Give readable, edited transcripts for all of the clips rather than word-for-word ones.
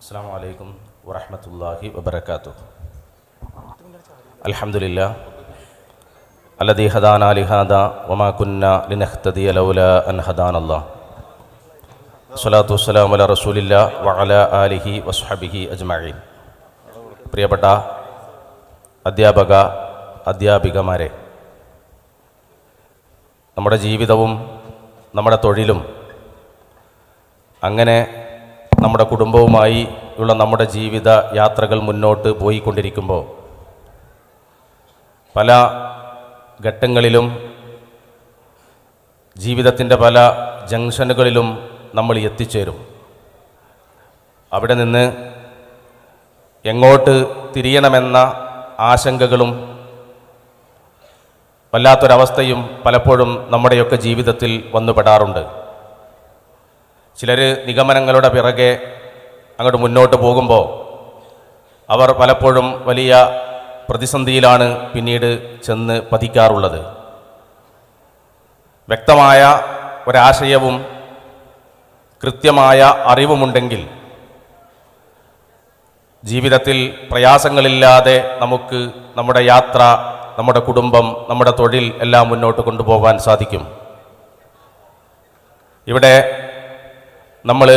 അസ്സലാമു അലൈക്കും വറഹ്മത്തുള്ളാഹി വബറകാതുഹു. അൽഹംദുലില്ലാ അല്ലദീ ഹദാനാ ലിഹാദാ വമാ കുന്നാ ലിനഹ്തദിയ ലൗലാ അൻ ഹദാനല്ലാഹ്. സ്വലാത്തു വസ്സലാമു അലാ റസൂലില്ലാ വഅലാ ആലിഹി വസ്ഹബിഹി അജ്മഈൻ. പ്രിയപ്പെട്ട അധ്യാപികമാരെ, നമ്മുടെ ജീവിതവും നമ്മുടെ തൊഴിലും അങ്ങനെ നമ്മുടെ കുടുംബവുമായി ഉള്ള നമ്മുടെ ജീവിത യാത്രകൾ മുന്നോട്ട് പോയിക്കൊണ്ടിരിക്കുമ്പോൾ പല ഘട്ടങ്ങളിലും ജീവിതത്തിൻ്റെ പല ജംഗ്ഷനുകളിലും നമ്മൾ എത്തിച്ചേരും. അവിടെ നിന്ന് എങ്ങോട്ട് തിരിയണമെന്ന ആശങ്കകളും വല്ലാത്തൊരവസ്ഥയും പലപ്പോഴും നമ്മുടെയൊക്കെ ജീവിതത്തിൽ വന്നുപെടാറുണ്ട്. ചിലർ നിഗമനങ്ങളുടെ പിറകെ അങ്ങോട്ട് മുന്നോട്ട് പോകുമ്പോൾ അവർ പലപ്പോഴും വലിയ പ്രതിസന്ധിയിലാണ് പിന്നീട് ചെന്ന് പതിക്കാറുള്ളത്. വ്യക്തമായ ഒരാശയവും കൃത്യമായ അറിവുമുണ്ടെങ്കിൽ ജീവിതത്തിൽ പ്രയാസങ്ങളില്ലാതെ നമുക്ക് നമ്മുടെ യാത്ര, നമ്മുടെ കുടുംബം, നമ്മുടെ തൊഴിൽ എല്ലാം മുന്നോട്ട് കൊണ്ടുപോകാൻ സാധിക്കും. ഇവിടെ നമ്മൾ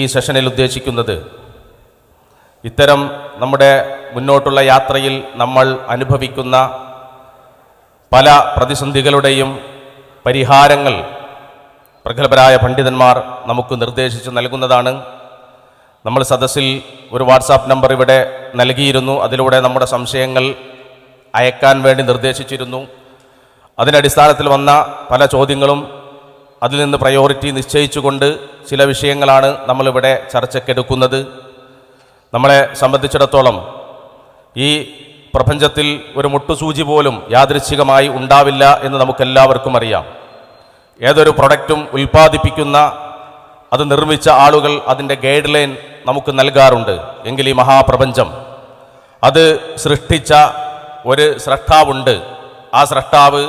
ഈ സെഷനിൽ ഉദ്ദേശിക്കുന്നത് ഇത്തരം നമ്മുടെ മുന്നോട്ടുള്ള യാത്രയിൽ നമ്മൾ അനുഭവിക്കുന്ന പല പ്രതിസന്ധികളുടെയും പരിഹാരങ്ങൾ പ്രഗത്ഭരായ പണ്ഡിതന്മാർ നമുക്ക് നിർദ്ദേശിച്ച് നൽകുന്നതാണ്. നമ്മൾ സദസ്സിൽ ഒരു വാട്സാപ്പ് നമ്പർ ഇവിടെ നൽകിയിരുന്നു. അതിലൂടെ നമ്മുടെ സംശയങ്ങൾ അയക്കാൻ വേണ്ടി നിർദ്ദേശിച്ചിരുന്നു. അതിനടിസ്ഥാനത്തിൽ വന്ന പല ചോദ്യങ്ങളും അതിൽ നിന്ന് പ്രയോറിറ്റി നിശ്ചയിച്ചുകൊണ്ട് ചില വിഷയങ്ങളാണ് നമ്മളിവിടെ ചർച്ചയ്ക്കെടുക്കുന്നത്. നമ്മളെ സംബന്ധിച്ചിടത്തോളം ഈ പ്രപഞ്ചത്തിൽ ഒരു മുട്ടുസൂചി പോലും യാദൃച്ഛികമായി ഉണ്ടാവില്ല എന്ന് നമുക്കെല്ലാവർക്കും അറിയാം. ഏതൊരു പ്രൊഡക്റ്റും ഉൽപ്പാദിപ്പിക്കുന്ന, അത് നിർമ്മിച്ച ആളുകൾ അതിൻ്റെ ഗൈഡ് ലൈൻ നമുക്ക് നൽകാറുണ്ട്. എങ്കിൽ ഈ മഹാപ്രപഞ്ചം അത് സൃഷ്ടിച്ച ഒരു സ്രഷ്ടാവുണ്ട്. ആ സ്രഷ്ടാവ്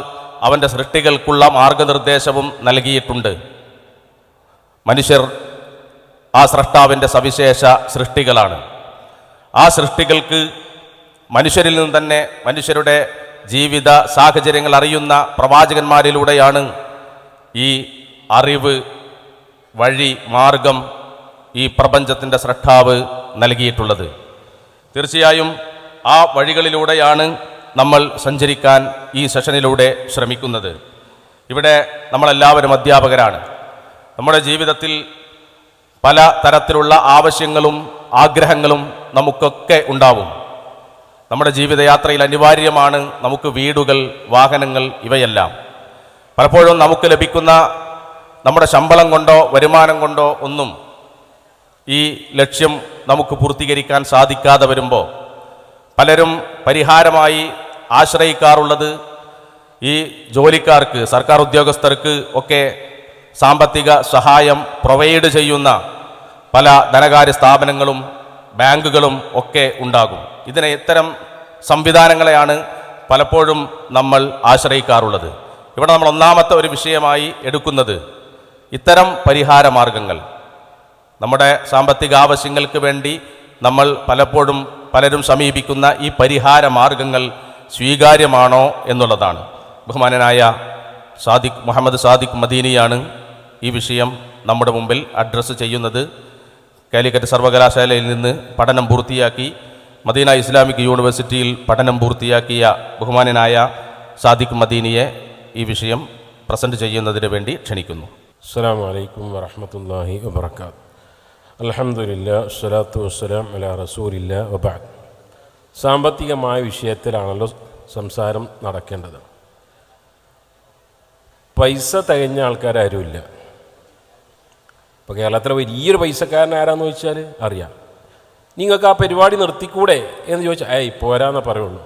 അവൻ്റെ സൃഷ്ടികൾക്കുള്ള മാർഗനിർദ്ദേശവും നൽകിയിട്ടുണ്ട്. മനുഷ്യർ ആ സ്രഷ്ടാവിൻ്റെ സവിശേഷ സൃഷ്ടികളാണ്. ആ സൃഷ്ടികൾക്ക് മനുഷ്യരിൽ നിന്ന് തന്നെ, മനുഷ്യരുടെ ജീവിത സാഹചര്യങ്ങൾ അറിയുന്ന പ്രവാചകന്മാരിലൂടെയാണ് ഈ അറിവ്, വഴി, മാർഗം ഈ പ്രപഞ്ചത്തിൻ്റെ സ്രഷ്ടാവ് നൽകിയിട്ടുള്ളത്. തീർച്ചയായും ആ വഴികളിലൂടെയാണ് നമ്മൾ സഞ്ചരിക്കാൻ ഈ സെഷനിലൂടെ ശ്രമിക്കുന്നത്. ഇവിടെ നമ്മളെല്ലാവരും അധ്യാപകരാണ്. നമ്മുടെ ജീവിതത്തിൽ പല തരത്തിലുള്ള ആവശ്യങ്ങളും ആഗ്രഹങ്ങളും നമുക്കൊക്കെ ഉണ്ടാവും. നമ്മുടെ ജീവിതയാത്രയിൽ അനിവാര്യമാണ് നമുക്ക് വീടുകൾ, വാഹനങ്ങൾ, ഇവയെല്ലാം. പലപ്പോഴും നമുക്ക് ലഭിക്കുന്ന നമ്മുടെ ശമ്പളം കൊണ്ടോ വരുമാനം കൊണ്ടോ ഒന്നും ഈ ലക്ഷ്യം നമുക്ക് പൂർത്തീകരിക്കാൻ സാധിക്കാതെ വരുമ്പോൾ പലരും പരിഹാരമായി ആശ്രയിക്കാറുള്ളത് ഈ ജോലിക്കാർക്ക്, സർക്കാർ ഉദ്യോഗസ്ഥർക്ക് ഒക്കെ സാമ്പത്തിക സഹായം പ്രൊവൈഡ് ചെയ്യുന്ന പല ധനകാര്യ സ്ഥാപനങ്ങളും ബാങ്കുകളും ഒക്കെ ഉണ്ടാകും. ഇത്തരം സംവിധാനങ്ങളെയാണ് പലപ്പോഴും നമ്മൾ ആശ്രയിക്കാറുള്ളത്. ഇവിടെ നമ്മൾ ഒന്നാമത്തെ ഒരു വിഷയമായി എടുക്കുന്നത് ഇത്തരം പരിഹാര മാർഗങ്ങൾ. നമ്മുടെ സാമ്പത്തിക ആവശ്യങ്ങൾക്ക് വേണ്ടി നമ്മൾ പലരും സമീപിക്കുന്ന ഈ പരിഹാര മാർഗങ്ങൾ സ്വീകാര്യമാണോ എന്നുള്ളതാണ്. ബഹുമാനനായ മുഹമ്മദ് സാദിഖ് മദീനിയാണ് ഈ വിഷയം നമ്മുടെ മുമ്പിൽ അഡ്രസ്സ് ചെയ്യുന്നത്. കാലിക്കറ്റ് സർവകലാശാലയിൽ നിന്ന് പഠനം പൂർത്തിയാക്കി മദീന ഇസ്ലാമിക് യൂണിവേഴ്സിറ്റിയിൽ പഠനം പൂർത്തിയാക്കിയ ബഹുമാനനായ സാദിഖ് മദീനിയെ ഈ വിഷയം പ്രസൻറ്റ് ചെയ്യുന്നതിന് വേണ്ടി ക്ഷണിക്കുന്നു. അസ്സലാമു അലൈക്കും വറഹ്മത്തുള്ളാഹി വബറകാതുഹു. അൽഹംദുലില്ലാഹ് വസ്സലാത്തു വസ്സലാം അലാ റസൂലില്ലാഹ് വബഅദ്. സാമ്പത്തികമായ വിഷയത്തിലാണല്ലോ സംസാരം നടക്കേണ്ടത്. പൈസ തികഞ്ഞ ആൾക്കാരാരുമില്ല. ഇപ്പോൾ കേരളത്തിലെ വലിയൊരു പൈസക്കാരൻ ആരാന്ന് ചോദിച്ചാൽ അറിയാം. നിങ്ങൾക്ക് ആ പരിപാടി നിർത്തിക്കൂടെ എന്ന് ചോദിച്ചാൽ പോരാന്നേ പറയുള്ളൂ.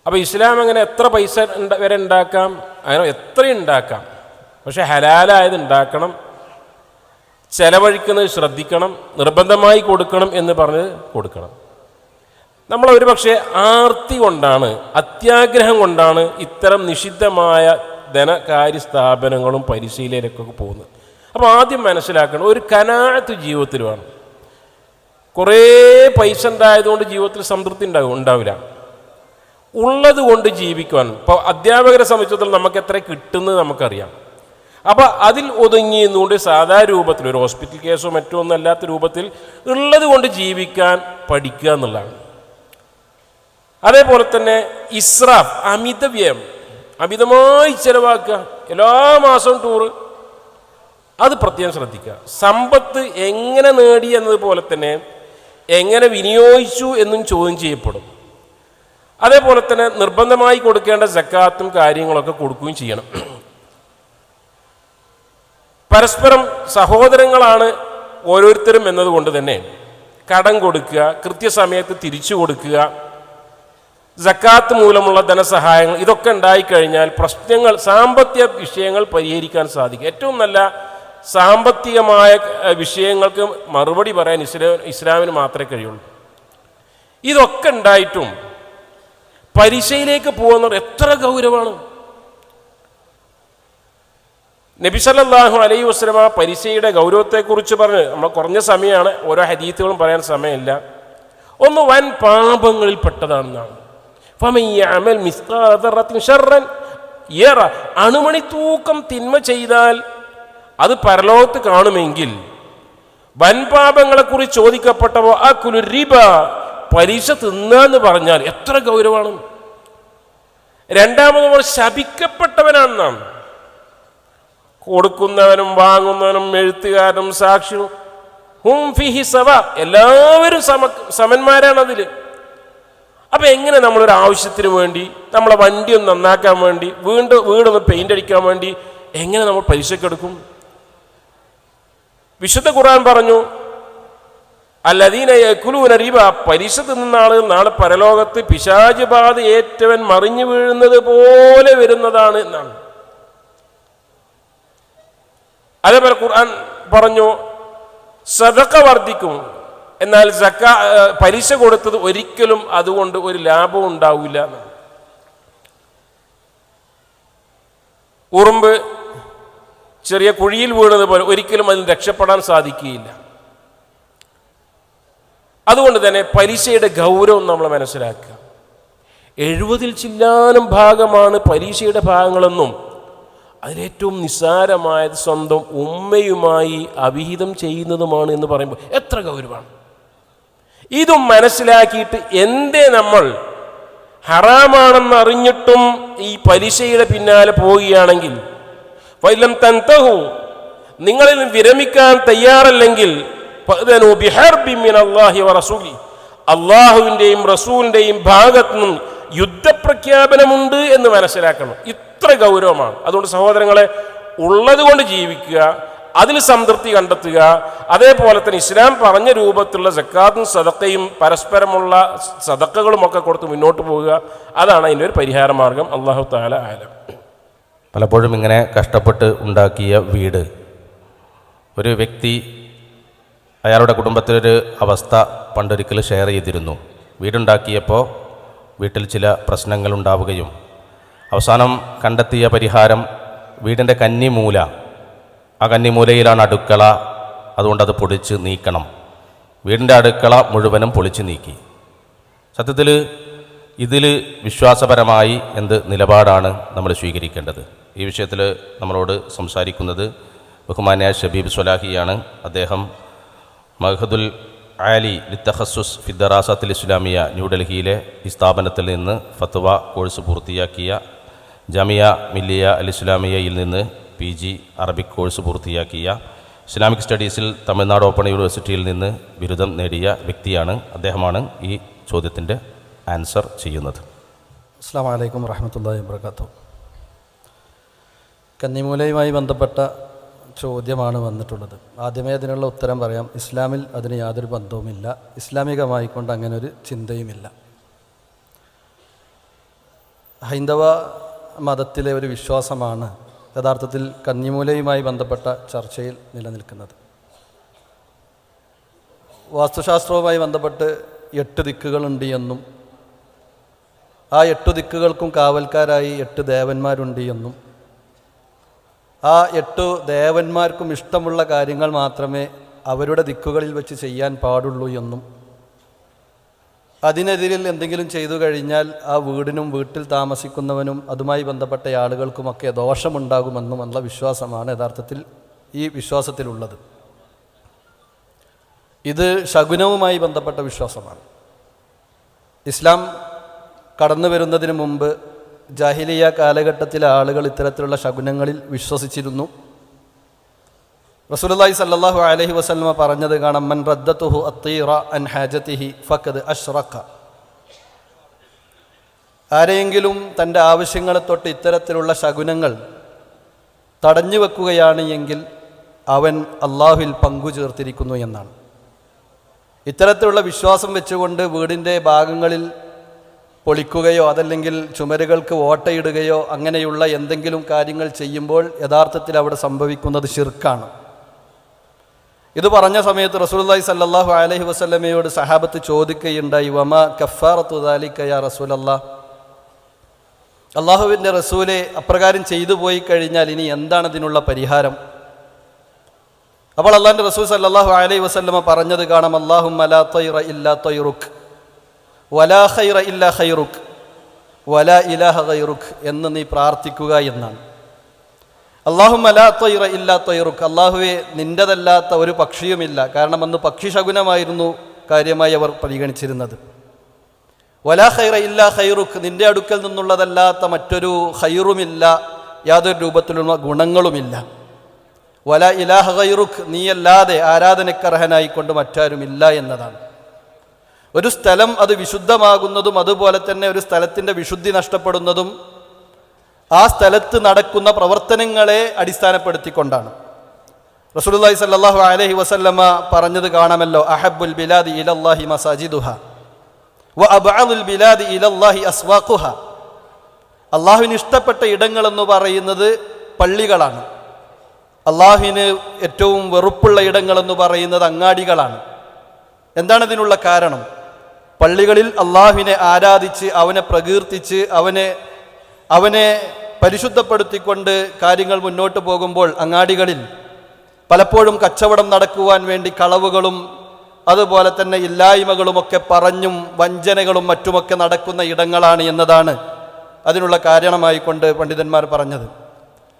അപ്പോൾ ഇസ്ലാം അങ്ങനെ എത്ര പൈസ വരെ ഉണ്ടാക്കാം, അങ്ങനെ എത്രയും ഉണ്ടാക്കാം. പക്ഷെ ഹലാലായത് ഉണ്ടാക്കണം, ചെലവഴിക്കുന്നത് ശ്രദ്ധിക്കണം, നിർബന്ധമായി കൊടുക്കണം എന്ന് പറഞ്ഞ് കൊടുക്കണം. നമ്മളൊരു പക്ഷേ ആർത്തി കൊണ്ടാണ്, അത്യാഗ്രഹം കൊണ്ടാണ് ഇത്തരം നിഷിദ്ധമായ ധനകാര്യ സ്ഥാപനങ്ങളും പരിശീലനക്കൊക്കെ പോകുന്നത്. അപ്പോൾ ആദ്യം മനസ്സിലാക്കണം, ഒരു ഖനാഅത്ത് ജീവിതത്തിൽ വേണം. കുറേ പൈസ ഉണ്ടായതുകൊണ്ട് ജീവിതത്തിൽ സംതൃപ്തി ഉണ്ടാവില്ല. ഉള്ളത് കൊണ്ട് ജീവിക്കുവാൻ ഇപ്പോൾ അധ്യാപകരെ സംബന്ധിച്ചിടത്തോളം നമുക്ക് എത്ര കിട്ടുന്നത് നമുക്കറിയാം. അപ്പോൾ അതിൽ ഒതുങ്ങിയെന്നുകൊണ്ട് സാധാരണ രൂപത്തിൽ ഒരു ഹോസ്പിറ്റൽ കേസോ മറ്റോ ഒന്നും അല്ലാത്ത രൂപത്തിൽ ഉള്ളത് കൊണ്ട് ജീവിക്കാൻ പഠിക്കുക എന്നുള്ളതാണ്. അതേപോലെ തന്നെ ഇസ്രാഫ്, അമിതവ്യയം, അമിതമായി ചിലവാക്കുക, എല്ലാ മാസവും ടൂറ്, അത് പ്രത്യേകം ശ്രദ്ധിക്കുക. സമ്പത്ത് എങ്ങനെ നേടി എന്നതുപോലെ തന്നെ എങ്ങനെ വിനിയോഗിച്ചു എന്നും ചോദ്യം ചെയ്യപ്പെടും. അതേപോലെ തന്നെ നിർബന്ധമായി കൊടുക്കേണ്ട സക്കാത്തും കാര്യങ്ങളൊക്കെ കൊടുക്കുകയും ചെയ്യണം. പരസ്പരം സഹോദരങ്ങളാണ് ഓരോരുത്തരും എന്നതുകൊണ്ട് തന്നെ കടം കൊടുക്കുക, കൃത്യസമയത്ത് തിരിച്ചു കൊടുക്കുക, സക്കാത്ത് മൂലമുള്ള ധനസഹായങ്ങൾ, ഇതൊക്കെ ഉണ്ടായിക്കഴിഞ്ഞാൽ പ്രശ്നങ്ങൾ, സാമ്പത്തിക വിഷയങ്ങൾ പരിഹരിക്കാൻ സാധിക്കും. ഏറ്റവും നല്ല സാമ്പത്തികമായ വിഷയങ്ങൾക്ക് മറുപടി പറയാൻ ഇസ്ലാമിന് മാത്രമേ കഴിയുള്ളൂ. ഇതൊക്കെ ഉണ്ടായിട്ടും പരീക്ഷയിലേക്ക് പോകുന്നത് എത്ര ഗൗരവമാണ്. നബി സല്ലല്ലാഹു അലൈഹി വസല്ലമ പരീക്ഷയുടെ ഗൗരവത്തെക്കുറിച്ച് പറഞ്ഞ്, നമ്മൾ കുറഞ്ഞ സമയമാണ്, ഓരോ ഹദീസുകളും പറയാൻ സമയമില്ല. ഒന്ന് വൻ പാപങ്ങളിൽ പെട്ടതാണെന്നാണ്. അണുമണി തൂക്കം തിന്മ ചെയ്താൽ അത് പരലോകത്ത് കാണുമെങ്കിൽ, വൻപാപങ്ങളെക്കുറിച്ച് ചോദിക്കപ്പെട്ടവോ ആ കുലുരിബ, പലിശ തിന്നാന്ന് പറഞ്ഞാൽ എത്ര ഗൗരവമാണ്. രണ്ടാമത് ശപിക്കപ്പെട്ടവനാണെന്നാണ്. കൊടുക്കുന്നവനും വാങ്ങുന്നവനും എഴുത്തുകാരനും സാക്ഷിയും ഹും ഫിഹി സവ, എല്ലാവരും സമന്മാരാണ് അതിൽ. അപ്പം എങ്ങനെ നമ്മളൊരു ആവശ്യത്തിന് വേണ്ടി, നമ്മളെ വണ്ടി ഒന്ന് നന്നാക്കാൻ വേണ്ടി, വീടൊന്ന് പെയിൻ്റ് അടിക്കാൻ വേണ്ടി എങ്ങനെ നമ്മൾ പലിശക്കെടുക്കും? വിശുദ്ധ ഖുർആൻ പറഞ്ഞു, അല്ലദീന യഅ്കുലൂന റിബ, പലിശ തിന്നുന്ന ആളുകൾ നാളെ പരലോകത്ത് പിശാച് ബാധ ഏറ്റവൻ മറിഞ്ഞു വീഴുന്നത് പോലെ വരുന്നതാണ് എന്നാണ്. അതേപോലെ ഖുർആൻ പറഞ്ഞു സദഖ വർദ്ധിക്കും, എന്നാൽ പലിശ കൊടുത്തത് ഒരിക്കലും അതുകൊണ്ട് ഒരു ലാഭവും ഉണ്ടാവില്ല എന്നാണ്. ഉറുമ്പ് ചെറിയ കുഴിയിൽ വീണത് പോലെ ഒരിക്കലും അതിന് രക്ഷപ്പെടാൻ സാധിക്കുകയില്ല. അതുകൊണ്ട് തന്നെ പലിശയുടെ ഗൗരവം നമ്മൾ മനസ്സിലാക്കുക. 70 ചില്ലാനം ഭാഗമാണ് പലിശയുടെ ഭാഗങ്ങളെന്നും അതിലേറ്റവും നിസ്സാരമായത് സ്വന്തം ഉമ്മയുമായി അവിഹിതം ചെയ്യുന്നതുമാണ് എന്ന് പറയുമ്പോൾ എത്ര ഗൗരവമാണ്. ഇതും മനസ്സിലാക്കിയിട്ട് എന്തേ നമ്മൾ ഹറാമാണെന്ന് അറിഞ്ഞിട്ടും ഈ പലിശയുടെ പിന്നാലെ പോവുകയാണെങ്കിൽ, വൈലം തൻതഹു, നിങ്ങളിൽ വിരമിക്കാൻ തയ്യാറല്ലെങ്കിൽ, അള്ളാഹുവിൻ്റെയും റസൂലിൻ്റെയും ഭാഗത്തു നിന്നും യുദ്ധപ്രഖ്യാപനമുണ്ട് എന്ന് മനസ്സിലാക്കണം. ഇത്ര ഗൗരവമാണ്. അതുകൊണ്ട് സഹോദരങ്ങളെ, ഉള്ളത് കൊണ്ട് ജീവിക്കുക, അതിൽ സംതൃപ്തി കണ്ടെത്തുക. അതേപോലെ തന്നെ ഇസ്ലാം പറഞ്ഞ രൂപത്തിലുള്ള സക്കാത്തും സദക്കയും പരസ്പരമുള്ള സദക്കകളും ഒക്കെ കൊടുത്ത് മുന്നോട്ട് പോവുക. അതാണ് അതിൻ്റെ ഒരു പരിഹാര മാർഗം. അല്ലാഹു തആല ആലം. പലപ്പോഴും ഇങ്ങനെ കഷ്ടപ്പെട്ട് ഉണ്ടാക്കിയ വീട്, ഒരു വ്യക്തി അയാളുടെ കുടുംബത്തിലൊരു അവസ്ഥ പണ്ടൊരിക്കൽ ഷെയർ ചെയ്തിരുന്നു. വീടുണ്ടാക്കിയപ്പോൾ വീട്ടിൽ ചില പ്രശ്നങ്ങൾ ഉണ്ടാവുകയും അവസാനം കണ്ടെത്തിയ പരിഹാരം വീടിൻ്റെ കന്നിമൂല, ആ കന്നിമൂലയിലാണ് അടുക്കള, അതുകൊണ്ടത് പൊളിച്ച് നീക്കണം. വീടിൻ്റെ അടുക്കള മുഴുവനും പൊളിച്ച് നീക്കി. സത്യത്തിൽ ഇതിൽ വിശ്വാസപരമായി എന്ത് നിലപാടാണ് നമ്മൾ സ്വീകരിക്കേണ്ടത്? ഈ വിഷയത്തിൽ നമ്മളോട് സംസാരിക്കുന്നത് ബഹുമാന്യ ഷബീബ് സ്വലാഹിയാണ്. അദ്ദേഹം മഹദുൽ ആലി ലിത്തഖസ്സുസ് ഫിദ്ദറാസത്തിൽ ഇസ്ലാമിയ ന്യൂഡൽഹിയിലെ ഈ സ്ഥാപനത്തിൽ നിന്ന് ഫത്വ കോഴ്സ് പൂർത്തിയാക്കിയ, ജാമിയ മില്ലിയ അൽ ഇസ്ലാമിയയിൽ നിന്ന് PG അറബിക് കോഴ്സ് പൂർത്തിയാക്കിയ, ഇസ്ലാമിക് സ്റ്റഡീസിൽ തമിഴ്നാട് ഓപ്പൺ യൂണിവേഴ്സിറ്റിയിൽ നിന്ന് ബിരുദം നേടിയ വ്യക്തിയാണ്. അദ്ദേഹമാണ് ഈ ചോദ്യത്തിൻ്റെ ആൻസർ ചെയ്യുന്നത്. അസ്സലാമു അലൈക്കും വറഹ്മത്തുള്ളാഹി വബറകാതുഹു. കന്നിമൂലയുമായി ബന്ധപ്പെട്ട ചോദ്യമാണ് വന്നിട്ടുള്ളത്. ആദ്യമേ അതിനുള്ള ഉത്തരം പറയാം. ഇസ്ലാമിൽ അതിന് യാതൊരു ബന്ധവുമില്ല. ഇസ്ലാമികമായിക്കൊണ്ട് അങ്ങനെ ഒരു ചിന്തയുമില്ല. ഹൈന്ദവ മതത്തിലെ ഒരു വിശ്വാസമാണ് യഥാർത്ഥത്തിൽ കന്നിമൂലയുമായി ബന്ധപ്പെട്ട ചർച്ചയിൽ നിലനിൽക്കുന്നത്. വാസ്തുശാസ്ത്രവുമായി ബന്ധപ്പെട്ട് 8 ദിക്കുകളുണ്ട് എന്നും ആ 8 ദിക്കുകൾക്കും കാവൽക്കാരായി 8 ദേവന്മാരുണ്ട് എന്നും ആ 8 ദേവന്മാർക്കും ഇഷ്ടമുള്ള കാര്യങ്ങൾ മാത്രമേ അവരുടെ ദിക്കുകളിൽ വെച്ച് ചെയ്യാൻ പാടുള്ളൂ എന്നും അതിനെതിരിൽ എന്തെങ്കിലും ചെയ്തു കഴിഞ്ഞാൽ ആ വീടിനും വീട്ടിൽ താമസിക്കുന്നവനും അതുമായി ബന്ധപ്പെട്ട ആളുകൾക്കുമൊക്കെ ദോഷമുണ്ടാകുമെന്നുമുള്ള വിശ്വാസമാണ് യഥാർത്ഥത്തിൽ ഈ വിശ്വാസത്തിലുള്ളത്. ഇത് ശകുനവുമായി ബന്ധപ്പെട്ട വിശ്വാസമാണ്. ഇസ്ലാം കടന്നു വരുന്നതിന് മുമ്പ് ജാഹിലിയ കാലഘട്ടത്തിലെ ആളുകൾ ഇത്തരത്തിലുള്ള ശകുനങ്ങളിൽ വിശ്വസിച്ചിരുന്നു. റസൂലുള്ളാഹി സ്വല്ലല്ലാഹു അലൈഹി വസല്ലമ പറഞ്ഞത് കാണാം, മൻ റദ്ദതുഹു അത്തീറ അൻ ഹാജതിഹി ഫഖദ് അശ്റക. ആരെയെങ്കിലും തൻ്റെ ആവശ്യങ്ങളെ തൊട്ട് ഇത്തരത്തിലുള്ള ശകുനങ്ങൾ തടഞ്ഞു വെക്കുകയാണ് എങ്കിൽ അവൻ അള്ളാഹുവിൽ പങ്കു ചേർത്തിരിക്കുന്നു എന്നാണ്. ഇത്തരത്തിലുള്ള വിശ്വാസം വെച്ചുകൊണ്ട് വീടിൻ്റെ ഭാഗങ്ങളിൽ പൊളിക്കുകയോ അതല്ലെങ്കിൽ ചുമരുകൾക്ക് ഓട്ടയിടുകയോ അങ്ങനെയുള്ള എന്തെങ്കിലും കാര്യങ്ങൾ ചെയ്യുമ്പോൾ യഥാർത്ഥത്തിൽ അവിടെ സംഭവിക്കുന്നത് ശിർക്കാണ്. ഇത് പറഞ്ഞ സമയത്ത് റസൂലുള്ളാഹി സ്വല്ലല്ലാഹു അലൈഹി വസല്ലമയോട് സഹാബത്ത് ചോദിക്കുകയുണ്ടായി, വമാ കഫാറത്തു ദാലിക യാ റസൂലല്ലാഹ്, അള്ളാഹുവിൻ്റെ റസൂലെ അപ്രകാരം ചെയ്തു പോയി കഴിഞ്ഞാൽ ഇനി എന്താണ് ഇതിനുള്ള പരിഹാരം? അപ്പോൾ അള്ളാഹിൻ്റെ റസൂൽ സല്ലല്ലാഹു അലൈഹി വസല്ലമ പറഞ്ഞത് കാണാം, അല്ലാഹുമ്മ ലാ തൈറ ഇല്ലാ തൈറുക് വലാ ഖൈറ ഇല്ലാ ഖൈറുക് വലാ ഇലാഹ ഗൈറുക് എന്ന് നീ പ്രാർത്ഥിക്കുക എന്നാണ്. അല്ലാഹുമ്മ ലാ തൈറ ഇല്ലാ തൈറുക്, അള്ളാഹുവെ നിൻ്റെതല്ലാത്ത ഒരു പക്ഷിയുമില്ല. കാരണം അന്ന് പക്ഷി ശകുനമായിരുന്നു കാര്യമായി അവർ പരിഗണിച്ചിരുന്നത്. വലാ ഖൈറ ഇല്ലാ ഖൈറുക്, നിൻ്റെ അടുക്കൽ നിന്നുള്ളതല്ലാത്ത മറ്റൊരു ഖൈറുമില്ല, യാതൊരു രൂപത്തിലുള്ള ഗുണങ്ങളുമില്ല. വലാ ഇലാഹ ഗൈറുക്, നീയല്ലാതെ ആരാധനക്കർഹനായിക്കൊണ്ട് മറ്റാരുമില്ല എന്നതാണ്. ഒരു സ്ഥലം അത് വിശുദ്ധമാകുന്നതും അതുപോലെ തന്നെ ഒരു സ്ഥലത്തിൻ്റെ വിശുദ്ധി നഷ്ടപ്പെടുന്നതും ആ സ്ഥലത്ത് നടക്കുന്ന പ്രവർത്തനങ്ങളെ അടിസ്ഥാനപ്പെടുത്തിക്കൊണ്ടാണ്. റസൂലുള്ളാഹി സ്വല്ലല്ലാഹു അലൈഹി വസല്ലമ പറഞ്ഞത് കാണാമല്ലോ, അഹബ്ബുൽ ബിലാദി ഇലല്ലാഹി മസാജിദുഹാ വ അബ്അദുൽ ബിലാദി ഇലല്ലാഹി അസ്വാഖുഹാ. അള്ളാഹുവിന് ഇഷ്ടപ്പെട്ട ഇടങ്ങളെന്ന് പറയുന്നത് പള്ളികളാണ്. അള്ളാഹുവിന് ഏറ്റവും വെറുപ്പുള്ള ഇടങ്ങളെന്ന് പറയുന്നത് അങ്ങാടികളാണ്. എന്താണ് ഇതിനുള്ള കാരണം? പള്ളികളിൽ അള്ളാഹുവിനെ ആരാധിച്ച് അവനെ പ്രകീർത്തിച്ച് അവനെ പരിശുദ്ധപ്പെടുത്തിക്കൊണ്ട് കാര്യങ്ങൾ മുന്നോട്ട് പോകുമ്പോൾ അങ്ങാടികളിൽ പലപ്പോഴും കച്ചവടം നടക്കുവാൻ വേണ്ടി കളവുകളും അതുപോലെ തന്നെ ഇല്ലായ്മകളുമൊക്കെ പറഞ്ഞും വഞ്ചനകളും മറ്റുമൊക്കെ നടക്കുന്ന ഇടങ്ങളാണ് എന്നതാണ് അതിനുള്ള കാരണമായിക്കൊണ്ട് പണ്ഡിതന്മാർ പറഞ്ഞത്.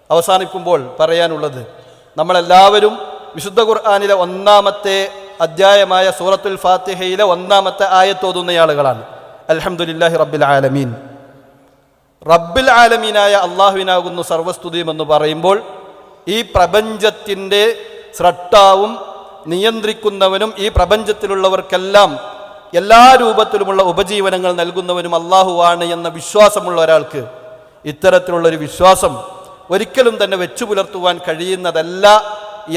അവസാനിക്കുമ്പോൾ പറയാനുള്ളത്, നമ്മളെല്ലാവരും വിശുദ്ധ ഖുർആനിലെ ഒന്നാമത്തെ അധ്യായമായ സൂറത്തുൽ ഫാത്തിഹയിലെ ഒന്നാമത്തെ ആയത്ത് ഓതുന്ന ആളുകളാണ്. അൽഹംദുലില്ലാഹി റബ്ബിൽ ആലമീൻ. റബ്ബിൽ ആലമീനായ അള്ളാഹുവിനാകുന്നു സർവസ്തുതിയും എന്ന് പറയുമ്പോൾ ഈ പ്രപഞ്ചത്തിൻ്റെ സ്രഷ്ടാവും നിയന്ത്രിക്കുന്നവനും ഈ പ്രപഞ്ചത്തിലുള്ളവർക്കെല്ലാം എല്ലാ രൂപത്തിലുമുള്ള ഉപജീവനങ്ങൾ നൽകുന്നവനും അള്ളാഹുവാണ് എന്ന വിശ്വാസമുള്ള ഒരാൾക്ക് ഇത്തരത്തിലുള്ളൊരു വിശ്വാസം ഒരിക്കലും തന്നെ വെച്ചു പുലർത്തുവാൻ കഴിയുന്നതല്ല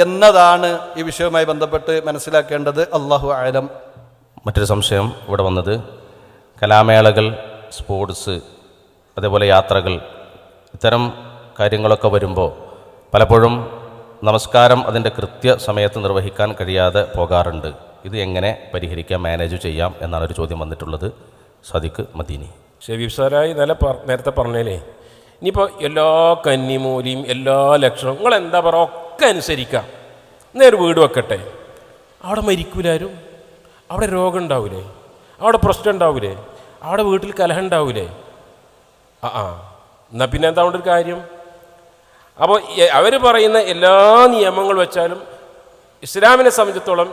എന്നതാണ് ഈ വിഷയവുമായി ബന്ധപ്പെട്ട് മനസ്സിലാക്കേണ്ടത്. അല്ലാഹു അഅലം. മറ്റൊരു സംശയം ഇവിടെ വന്നത്, കലാമേളകൾ, സ്പോർട്സ്, അതേപോലെ യാത്രകൾ, ഇത്തരം കാര്യങ്ങളൊക്കെ വരുമ്പോൾ പലപ്പോഴും നമസ്കാരം അതിൻ്റെ കൃത്യസമയത്ത് നിർവഹിക്കാൻ കഴിയാതെ പോകാറുണ്ട്. ഇത് എങ്ങനെ പരിഹരിക്കാം, മാനേജ് ചെയ്യാം എന്നാണ് ഒരു ചോദ്യം വന്നിട്ടുള്ളത്. സദിഖ് മദീനി. ഷബീബ് സാറായി നേരത്തെ പറഞ്ഞേലേ, ഇനിയിപ്പോൾ എല്ലാ കന്നിമൂലിയും എല്ലാ ലക്ഷണവും നിങ്ങൾ എന്താ പറയുക ഒക്കെ അനുസരിക്കാം. നേരെ വീട് വെക്കട്ടെ, അവിടെ മരിക്കൂലാരും, അവിടെ രോഗം ഉണ്ടാവൂലേ, അവിടെ പ്രശ്നം ഉണ്ടാവൂലേ, അവിടെ വീട്ടിൽ കലഹം ഉണ്ടാവൂലേ? എന്നാൽ പിന്നെ എന്താ ഒരു കാര്യം? അപ്പോൾ അവർ പറയുന്ന എല്ലാ നിയമങ്ങൾ വെച്ചാലും ഇസ്ലാമിനെ സംബന്ധിച്ചിടത്തോളം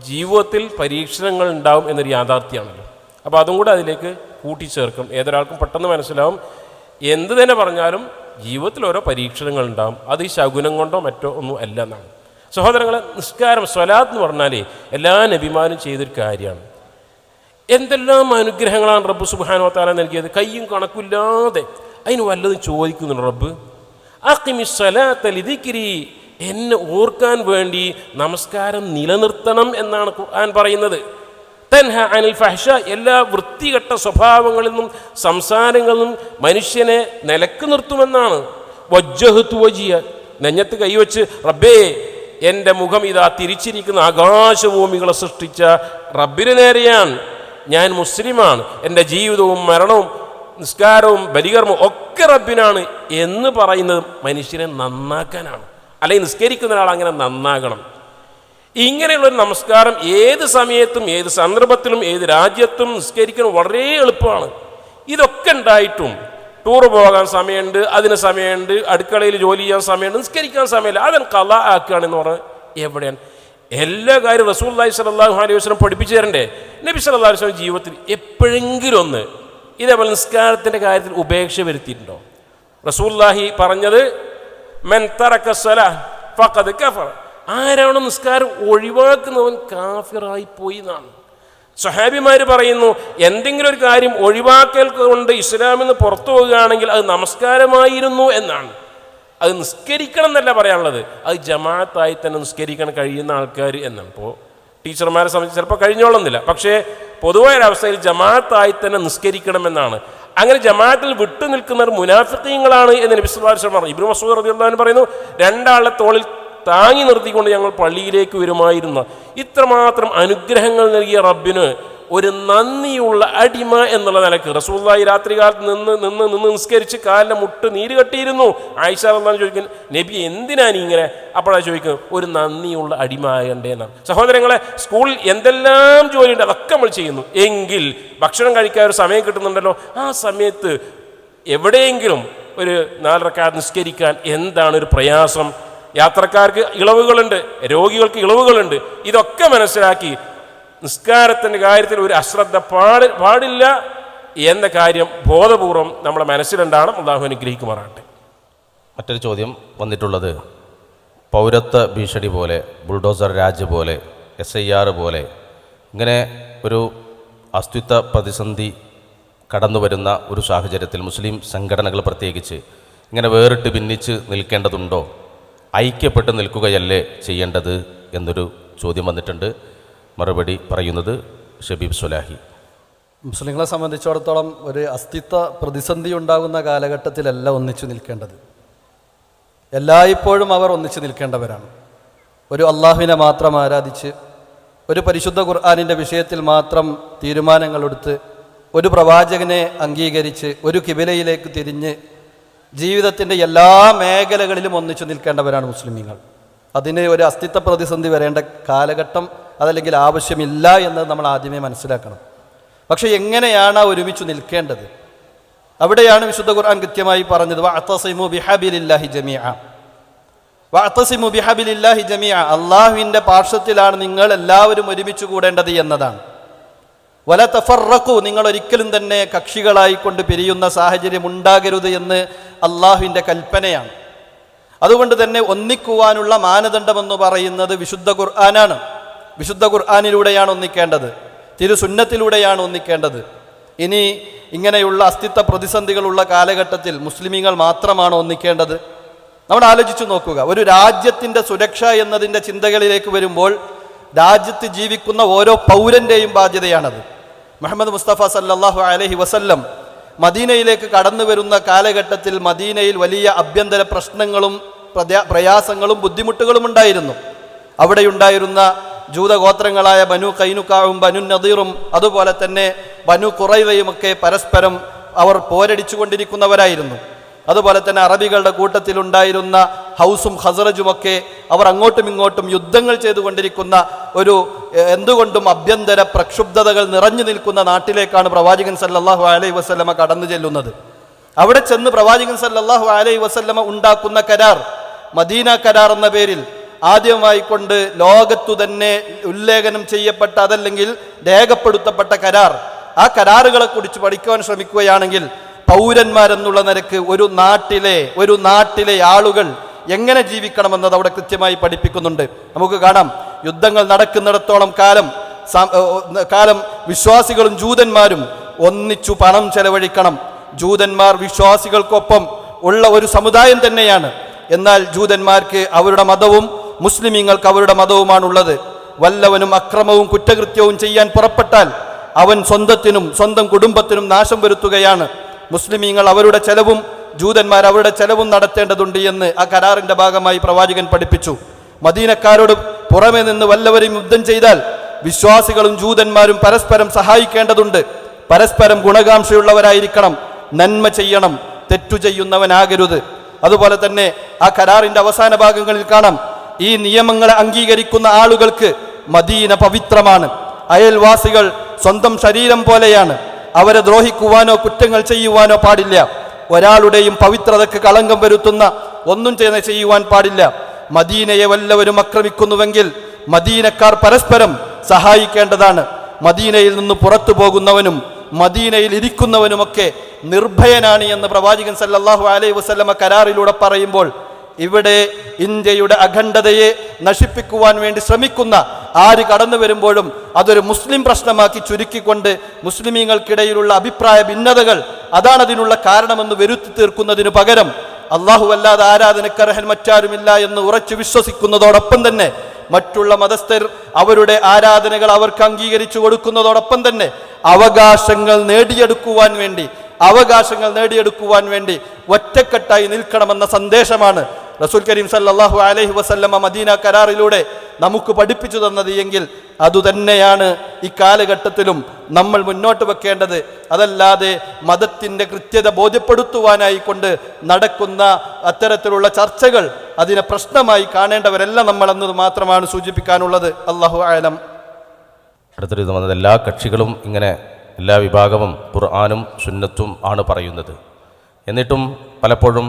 ജീവിതത്തിൽ പരീക്ഷണങ്ങൾ ഉണ്ടാവും എന്നൊരു യാഥാർത്ഥ്യമാണല്ലോ. അപ്പോൾ അതും കൂടെ അതിലേക്ക് കൂട്ടിച്ചേർക്കും. ഏതൊരാൾക്കും പെട്ടെന്ന് മനസ്സിലാവും, എന്ത് തന്നെ പറഞ്ഞാലും ജീവിതത്തിൽ ഓരോ പരീക്ഷണങ്ങൾ ഉണ്ടാവും. അത് ഈ ശകുനം കൊണ്ടോ മറ്റോ ഒന്നും അല്ല എന്നാണ്. സഹോദരങ്ങളെ, നിസ്കാരം, സ്വലാത്ത് എന്ന് പറഞ്ഞാലേ എല്ലാ നബിമാരും ചെയ്തൊരു കാര്യമാണ്. എന്തെല്ലാം അനുഗ്രഹങ്ങളാണ് റബ്ബ് സുബ്ഹാനഹു വ തആല നൽകിയത്, കയ്യും കണക്കില്ലാതെ. അതിന് വല്ലതും ചോദിക്കുന്നുണ്ട് റബ്ബ്? അഖിമിസ് സ്വലാത്ത ലിദിക്രി, എന്നെ ഓർക്കാൻ വേണ്ടി നമസ്കാരം നിലനിർത്തണം എന്നാണ് ഖുർആൻ പറയുന്നത്. തൻഹ അനിൽ ഫഹ്ഷ, എല്ലാ വൃത്തികെട്ട സ്വഭാവങ്ങളിൽ നിന്നും സംസാരങ്ങളിൽ നിന്നും മനുഷ്യനെ നിലക്ക് നിർത്തുമെന്നാണ്. വജ്ജഹ്തു വജിയ, നെഞ്ഞത്ത് കൈവച്ച് റബ്ബേ എൻ്റെ മുഖം ഇതാ തിരിച്ചിരിക്കുന്ന ആകാശഭൂമികളെ സൃഷ്ടിച്ച റബ്ബിന് നേരെയാണ്, ഞാൻ മുസ്ലിമാണ്, എൻ്റെ ജീവിതവും മരണവും നിസ്കാരവും ബലികർമ്മവും ഒക്കെ റബ്ബിനാണ് എന്ന് പറയുന്നത് മനുഷ്യനെ നന്നാക്കാനാണ്. അല്ലെങ്കിൽ നിസ്കരിക്കുന്ന ഒരാൾ അങ്ങനെ നന്നാകണം. ഇങ്ങനെയുള്ളൊരു നമസ്കാരം ഏത് സമയത്തും ഏത് സന്ദർഭത്തിലും ഏത് രാജ്യത്തും നിസ്കരിക്കണം വളരെ എളുപ്പമാണ്. ഇതൊക്കെ ഉണ്ടായിട്ടും ടൂർ പോകാൻ സമയമുണ്ട്, അതിന് സമയമുണ്ട്, അടുക്കളയിൽ ജോലി ചെയ്യാൻ സമയമുണ്ട്, നിസ്കരിക്കാൻ സമയമില്ല, അതിന് ഖളാ ആക്കുകയാണെന്ന് പറഞ്ഞാൽ എവിടെയാണ്? എല്ലാ കാര്യം റസൂലുള്ളാഹി സ്വല്ലല്ലാഹു അലൈഹി വസല്ലം പഠിപ്പിച്ചു തരണ്ടേ? നബി സല്ലല്ലാഹു അലൈഹി വസല്ലം ജീവിതത്തിൽ എപ്പോഴെങ്കിലും ഒന്ന് ഇതേപോലെ നിസ്കാരത്തിൻ്റെ കാര്യത്തിൽ ഉപേക്ഷ വരുത്തിയിട്ടുണ്ടോ? റസൂലുള്ളാഹി പറഞ്ഞത് മൻ തറക സ്വലാഹ് ഫഖദ് കഫറ, ആരാണോ നിസ്കാരം ഒഴിവാക്കുന്നവൻ കാഫിറായി പോയി എന്നാണ്. സ്വഹാബിമാർ പറയുന്നു, എന്തെങ്കിലും ഒരു കാര്യം ഒഴിവാക്കൽ കൊണ്ട് ഇസ്ലാമിൽ നിന്ന് പുറത്തു പോവുകയാണെങ്കിൽ അത് നമസ്കാരമായിരുന്നു എന്നാണ്. അത് നിസ്കരിക്കണം എന്നല്ല പറയാനുള്ളത്, അത് ജമാഅത്തായി തന്നെ നിസ്കരിക്കണം കഴിയുന്ന ആൾക്കാർ എന്നാണ്. ഇപ്പോൾ ടീച്ചർമാരെ സംബന്ധിച്ച് ചിലപ്പോൾ കഴിഞ്ഞോളുന്നില്ല, പക്ഷേ പൊതുവായ ഒരവസ്ഥയിൽ ജമാഅത്തായി തന്നെ നിസ്കരിക്കണമെന്നാണ്. അങ്ങനെ ജമാഅത്തിൽ വിട്ടു നിൽക്കുന്നവർ മുനാഫിഖീങ്ങളാണ് എന്ന് നബി സല്ലല്ലാഹു അലൈഹി വസല്ലം പറഞ്ഞു. ഇബ്നു മസ്ഊദ് റളിയല്ലാഹു അൻഹു പറയുന്നു, രണ്ടാളുടെ തോളിൽ താങ്ങി നിർത്തിക്കൊണ്ട് ഞങ്ങൾ പള്ളിയിലേക്ക് വരുമായിരുന്നു. ഇത്രമാത്രം അനുഗ്രഹങ്ങൾ നൽകിയ റബ്ബിന് ഒരു നന്ദിയുള്ള അടിമ എന്നുള്ള നിലക്ക് റസൂലുള്ളാഹി രാത്രി കാലത്ത് നിന്ന് നിസ്കരിച്ച് കാലിൻ്റെ മുട്ട് നീര് കെട്ടിയിരുന്നു. ആയിഷ റളിയല്ലാഹു അൻഹ ചോദിക്കുന്നു, നബി എന്തിനാണ് ഇങ്ങനെ? അപ്പോഴാണ് ചോദിക്കുന്നത്, ഒരു നന്ദിയുള്ള അടിമ ആകണ്ടേ എന്നാണ്. സഹോദരങ്ങളെ, സ്കൂളിൽ എന്തെല്ലാം ജോലിയുണ്ട് അതൊക്കെ നമ്മൾ ചെയ്യുന്നു, എങ്കിൽ ഭക്ഷണം കഴിക്കാൻ ഒരു സമയം കിട്ടുന്നുണ്ടല്ലോ, ആ സമയത്ത് എവിടെയെങ്കിലും ഒരു 4 റക്അത്ത് നിസ്കരിക്കാൻ എന്താണ് ഒരു പ്രയാസം? യാത്രക്കാർക്ക് ഇളവുകളുണ്ട്, രോഗികൾക്ക് ഇളവുകളുണ്ട്. ഇതൊക്കെ മനസ്സിലാക്കി നിസ്കാരത്തിൻ്റെ കാര്യത്തിൽ ഒരു അശ്രദ്ധ പാടില്ല എന്ന കാര്യം ബോധപൂർവം നമ്മളെ മനസ്സിലുണ്ടാകണം. അല്ലാഹു അനുഗ്രഹിക്കുമാറാകട്ടെ. മറ്റൊരു ചോദ്യം വന്നിട്ടുള്ളത്, പൗരത്വ ഭീഷണി പോലെ, ബുൾഡോസർ രാജ് പോലെ, SIR പോലെ ഇങ്ങനെ ഒരു അസ്തിത്വ പ്രതിസന്ധി കടന്നു വരുന്ന ഒരു സാഹചര്യത്തിൽ മുസ്ലിം സംഘടനകൾ പ്രത്യേകിച്ച് ഇങ്ങനെ വേറിട്ട് ഭിന്നിച്ച് നിൽക്കേണ്ടതുണ്ടോ? ഐക്യപ്പെട്ട് നിൽക്കുകയല്ലേ ചെയ്യേണ്ടത് എന്നൊരു ചോദ്യം വന്നിട്ടുണ്ട്. മറുപടി പറയുന്നത് ഷബീബ് സുലാഹി. മുസ്ലിങ്ങളെ സംബന്ധിച്ചിടത്തോളം ഒരു അസ്തിത്വ പ്രതിസന്ധി ഉണ്ടാകുന്ന കാലഘട്ടത്തിലല്ല ഒന്നിച്ചു നിൽക്കേണ്ടത്. എല്ലായ്പ്പോഴും അവർ ഒന്നിച്ചു നിൽക്കേണ്ടവരാണ്. ഒരു അള്ളാഹുവിനെ മാത്രം ആരാധിച്ച്, ഒരു പരിശുദ്ധ ഖുർആനിൻ്റെ വിഷയത്തിൽ മാത്രം തീരുമാനങ്ങളെടുത്ത്, ഒരു പ്രവാചകനെ അംഗീകരിച്ച്, ഒരു കിബിലയിലേക്ക് തിരിഞ്ഞ് ജീവിതത്തിൻ്റെ എല്ലാ മേഖലകളിലും ഒന്നിച്ചു നിൽക്കേണ്ടവരാണ് മുസ്ലിമീങ്ങൾ. അതിന് ഒരു അസ്തിത്വ പ്രതിസന്ധി വരേണ്ട കാലഘട്ടം അതല്ലെങ്കിൽ ആവശ്യമില്ല എന്ന് നമ്മൾ ആദ്യമേ മനസ്സിലാക്കണം. പക്ഷേ എങ്ങനെയാണ് ഒരുമിച്ച് നിൽക്കേണ്ടത്? അവിടെയാണ് വിശുദ്ധ ഖുർആൻ കൃത്യമായി പറഞ്ഞത്, വഅതസിമു ബിഹബിലില്ലാഹി ജമീഅ, വഅതസിമു ബിഹബിലില്ലാഹി ജമീഅ, അള്ളാഹുവിൻ്റെ പാർശ്വത്തിലാണ് നിങ്ങൾ എല്ലാവരും ഒരുമിച്ച് കൂടേണ്ടത് എന്നതാണ്. വല തഫറഖു, നിങ്ങൾ ഒരിക്കലും തന്നെ കക്ഷികളായിക്കൊണ്ട് പിരിയുന്ന സാഹചര്യം ഉണ്ടാകരുത് എന്ന് അള്ളാഹുവിൻ്റെ കൽപ്പനയാണ്. അതുകൊണ്ട് തന്നെ ഒന്നിക്കുവാനുള്ള മാനദണ്ഡമെന്ന് പറയുന്നത് വിശുദ്ധ ഖുർആനാണ്. വിശുദ്ധ ഖുർആനിലൂടെയാണ് ഒന്നിക്കേണ്ടത്, തിരുസുന്നത്തിലൂടെയാണ് ഒന്നിക്കേണ്ടത്. ഇനി ഇങ്ങനെയുള്ള അസ്തിത്വ പ്രതിസന്ധികളുള്ള കാലഘട്ടത്തിൽ മുസ്ലിമീങ്ങൾ മാത്രമാണ് ഒന്നിക്കേണ്ടത്? നമ്മൾ ആലോചിച്ചു നോക്കുക. ഒരു രാജ്യത്തിൻ്റെ സുരക്ഷ എന്നതിൻ്റെ ചിന്തകളിലേക്ക് വരുമ്പോൾ രാജ്യത്ത് ജീവിക്കുന്ന ഓരോ പൗരൻ്റെയും ബാധ്യതയാണത്. മുഹമ്മദ് മുസ്തഫ സല്ലല്ലാഹു അലൈഹി വസല്ലം മദീനയിലേക്ക് കടന്നു വരുന്ന കാലഘട്ടത്തിൽ മദീനയിൽ വലിയ ആഭ്യന്തര പ്രശ്നങ്ങളും പ്രയാസങ്ങളും ബുദ്ധിമുട്ടുകളും ഉണ്ടായിരുന്നു. അവിടെയുണ്ടായിരുന്ന ജൂതഗോത്രങ്ങളായ ബനു ഖൈനുഖാഉം ബനു നദീറും അതുപോലെ തന്നെ ബനു ഖുറൈദയുമൊക്കെ പരസ്പരം അവർ പോരടിച്ചു കൊണ്ടിരിക്കുന്നവരായിരുന്നു. അതുപോലെ തന്നെ അറബികളുടെ കൂട്ടത്തിലുണ്ടായിരുന്ന ഹൗസും ഖസറജുമൊക്കെ അവർ അങ്ങോട്ടും ഇങ്ങോട്ടും യുദ്ധങ്ങൾ ചെയ്തുകൊണ്ടിരിക്കുന്ന ഒരു എന്തുകൊണ്ടും ആഭ്യന്തര പ്രക്ഷുബ്ധതകൾ നിറഞ്ഞു നിൽക്കുന്ന നാട്ടിലേക്കാണ് പ്രവാചകൻ സല്ലല്ലാഹു അലൈഹി വസല്ലമ കടന്നു ചെല്ലുന്നത്. അവിടെ ചെന്ന് പ്രവാചകൻ സല്ലല്ലാഹു അലൈഹി വസല്ലമ ഉണ്ടാക്കുന്ന കരാർ, മദീന കരാർ എന്ന പേരിൽ ആദ്യമായി കൊണ്ട് ലോകത്തു തന്നെ ഉല്ലേഖനം ചെയ്യപ്പെട്ട അതല്ലെങ്കിൽ രേഖപ്പെടുത്തപ്പെട്ട കരാർ, ആ കരാറുകളെ കുറിച്ച് പഠിക്കുവാൻ ശ്രമിക്കുകയാണെങ്കിൽ പൗരന്മാരെന്നുള്ള നിലക്ക് ഒരു നാട്ടിലെ ആളുകൾ എങ്ങനെ ജീവിക്കണമെന്നത് അവിടെ കൃത്യമായി പഠിപ്പിക്കുന്നുണ്ട്. നമുക്ക് കാണാം, യുദ്ധങ്ങൾ നടക്കുന്നിടത്തോളം കാലം വിശ്വാസികളും ജൂതന്മാരും ഒന്നിച്ചു പണം ചെലവഴിക്കണം. ജൂതന്മാർ വിശ്വാസികൾക്കൊപ്പം ഉള്ള ഒരു സമുദായം തന്നെയാണ്. എന്നാൽ ജൂതന്മാർക്ക് അവരുടെ മതവും മുസ്ലിമീങ്ങൾക്ക് അവരുടെ മതവുമാണുള്ളത്. വല്ലവനും അക്രമവും കുറ്റകൃത്യവും ചെയ്യാൻ പുറപ്പെട്ടാൽ അവൻ സ്വന്തത്തിനും സ്വന്തം കുടുംബത്തിനും നാശം വരുത്തുകയാണ്. മുസ്ലിമീങ്ങൾ അവരുടെ ചെലവും ജൂതന്മാർ അവരുടെ ചെലവും നടത്തേണ്ടതുണ്ട് എന്ന് ആ കരാറിൻ്റെ ഭാഗമായി പ്രവാചകൻ പഠിപ്പിച്ചു. മദീനക്കാരോട് പുറമെ നിന്ന് വല്ലവരും യുദ്ധം ചെയ്താൽ വിശ്വാസികളും ജൂതന്മാരും പരസ്പരം സഹായിക്കേണ്ടതുണ്ട്. പരസ്പരം ഗുണകാംക്ഷയുള്ളവരായിരിക്കണം, നന്മ ചെയ്യണം, തെറ്റു ചെയ്യുന്നവനാകരുത്. അതുപോലെ തന്നെ ആ കരാറിൻ്റെ അവസാന ഭാഗങ്ങളിൽ കാണാം, ഈ നിയമങ്ങളെ അംഗീകരിക്കുന്ന ആളുകൾക്ക് മദീന പവിത്രമാണ്. അയൽവാസികൾ സ്വന്തം ശരീരം പോലെയാണ്. അവരെ ദ്രോഹിക്കുവാനോ കുറ്റങ്ങൾ ചെയ്യുവാനോ പാടില്ല. ഒരാളുടെയും പവിത്രതയ്ക്ക് കളങ്കം വരുത്തുന്ന ഒന്നും ചെയ്യുവാൻ പാടില്ല. മദീനയെ വല്ലവരും ആക്രമിക്കുന്നുവെങ്കിൽ മദീനക്കാർ പരസ്പരം സഹായിക്കേണ്ടതാണ്. മദീനയിൽ നിന്ന് പുറത്തു പോകുന്നവനും മദീനയിൽ ഇരിക്കുന്നവനുമൊക്കെ നിർഭയനാണ് എന്ന് പ്രവാചകൻ സല്ലല്ലാഹു അലൈഹി വസല്ലമ കരാറിലൂടെ പറയുമ്പോൾ, ഇവിടെ ഇന്ത്യയുടെ അഖണ്ഡതയെ നശിപ്പിക്കുവാൻ വേണ്ടി ശ്രമിക്കുന്ന ആര് കടന്നു വരുമ്പോഴും അതൊരു മുസ്ലിം പ്രശ്നമാക്കി ചുരുക്കിക്കൊണ്ട് മുസ്ലിമീങ്ങൾക്കിടയിലുള്ള അഭിപ്രായ ഭിന്നതകൾ അതാണ് അതിനുള്ള കാരണമെന്ന് വരുത്തി തീർക്കുന്നതിനു പകരം അള്ളാഹു അല്ലാതെ ആരാധനക്കർഹൻ മറ്റാരുമില്ല എന്ന് ഉറച്ചു വിശ്വസിക്കുന്നതോടൊപ്പം തന്നെ മറ്റുള്ള മതസ്ഥർ അവരുടെ ആരാധനകൾ അവർക്ക് അംഗീകരിച്ചു കൊടുക്കുന്നതോടൊപ്പം തന്നെ അവകാശങ്ങൾ നേടിയെടുക്കുവാൻ വേണ്ടി ഒറ്റക്കെട്ടായി നിൽക്കണമെന്ന സന്ദേശമാണ് റസൂൽ കരീം സല്ലല്ലാഹു അലൈഹി വസല്ലമ മദീന കരാറിലൂടെ നമുക്ക് പഠിപ്പിച്ചു തന്നത് എങ്കിൽ അതുതന്നെയാണ് ഈ കാലഘട്ടത്തിലും നമ്മൾ മുന്നോട്ട് വെക്കേണ്ടത്. അതല്ലാതെ മതത്തിൻ്റെ കൃത്യത ബോധ്യപ്പെടുത്തുവാനായി കൊണ്ട് നടക്കുന്ന അത്തരത്തിലുള്ള ചർച്ചകൾ അതിനെ പ്രശ്നമായി കാണേണ്ടവരല്ല നമ്മളെന്നത് മാത്രമാണ് സൂചിപ്പിക്കാനുള്ളത്. അല്ലാഹു അഅലം. അടുത്തൊരു ഇത് വന്നത് എല്ലാ കക്ഷികളും ഇങ്ങനെ എല്ലാ വിഭാഗവും ഖുർആനും സുന്നത്തും ആണ് പറയുന്നത്. എന്നിട്ടും പലപ്പോഴും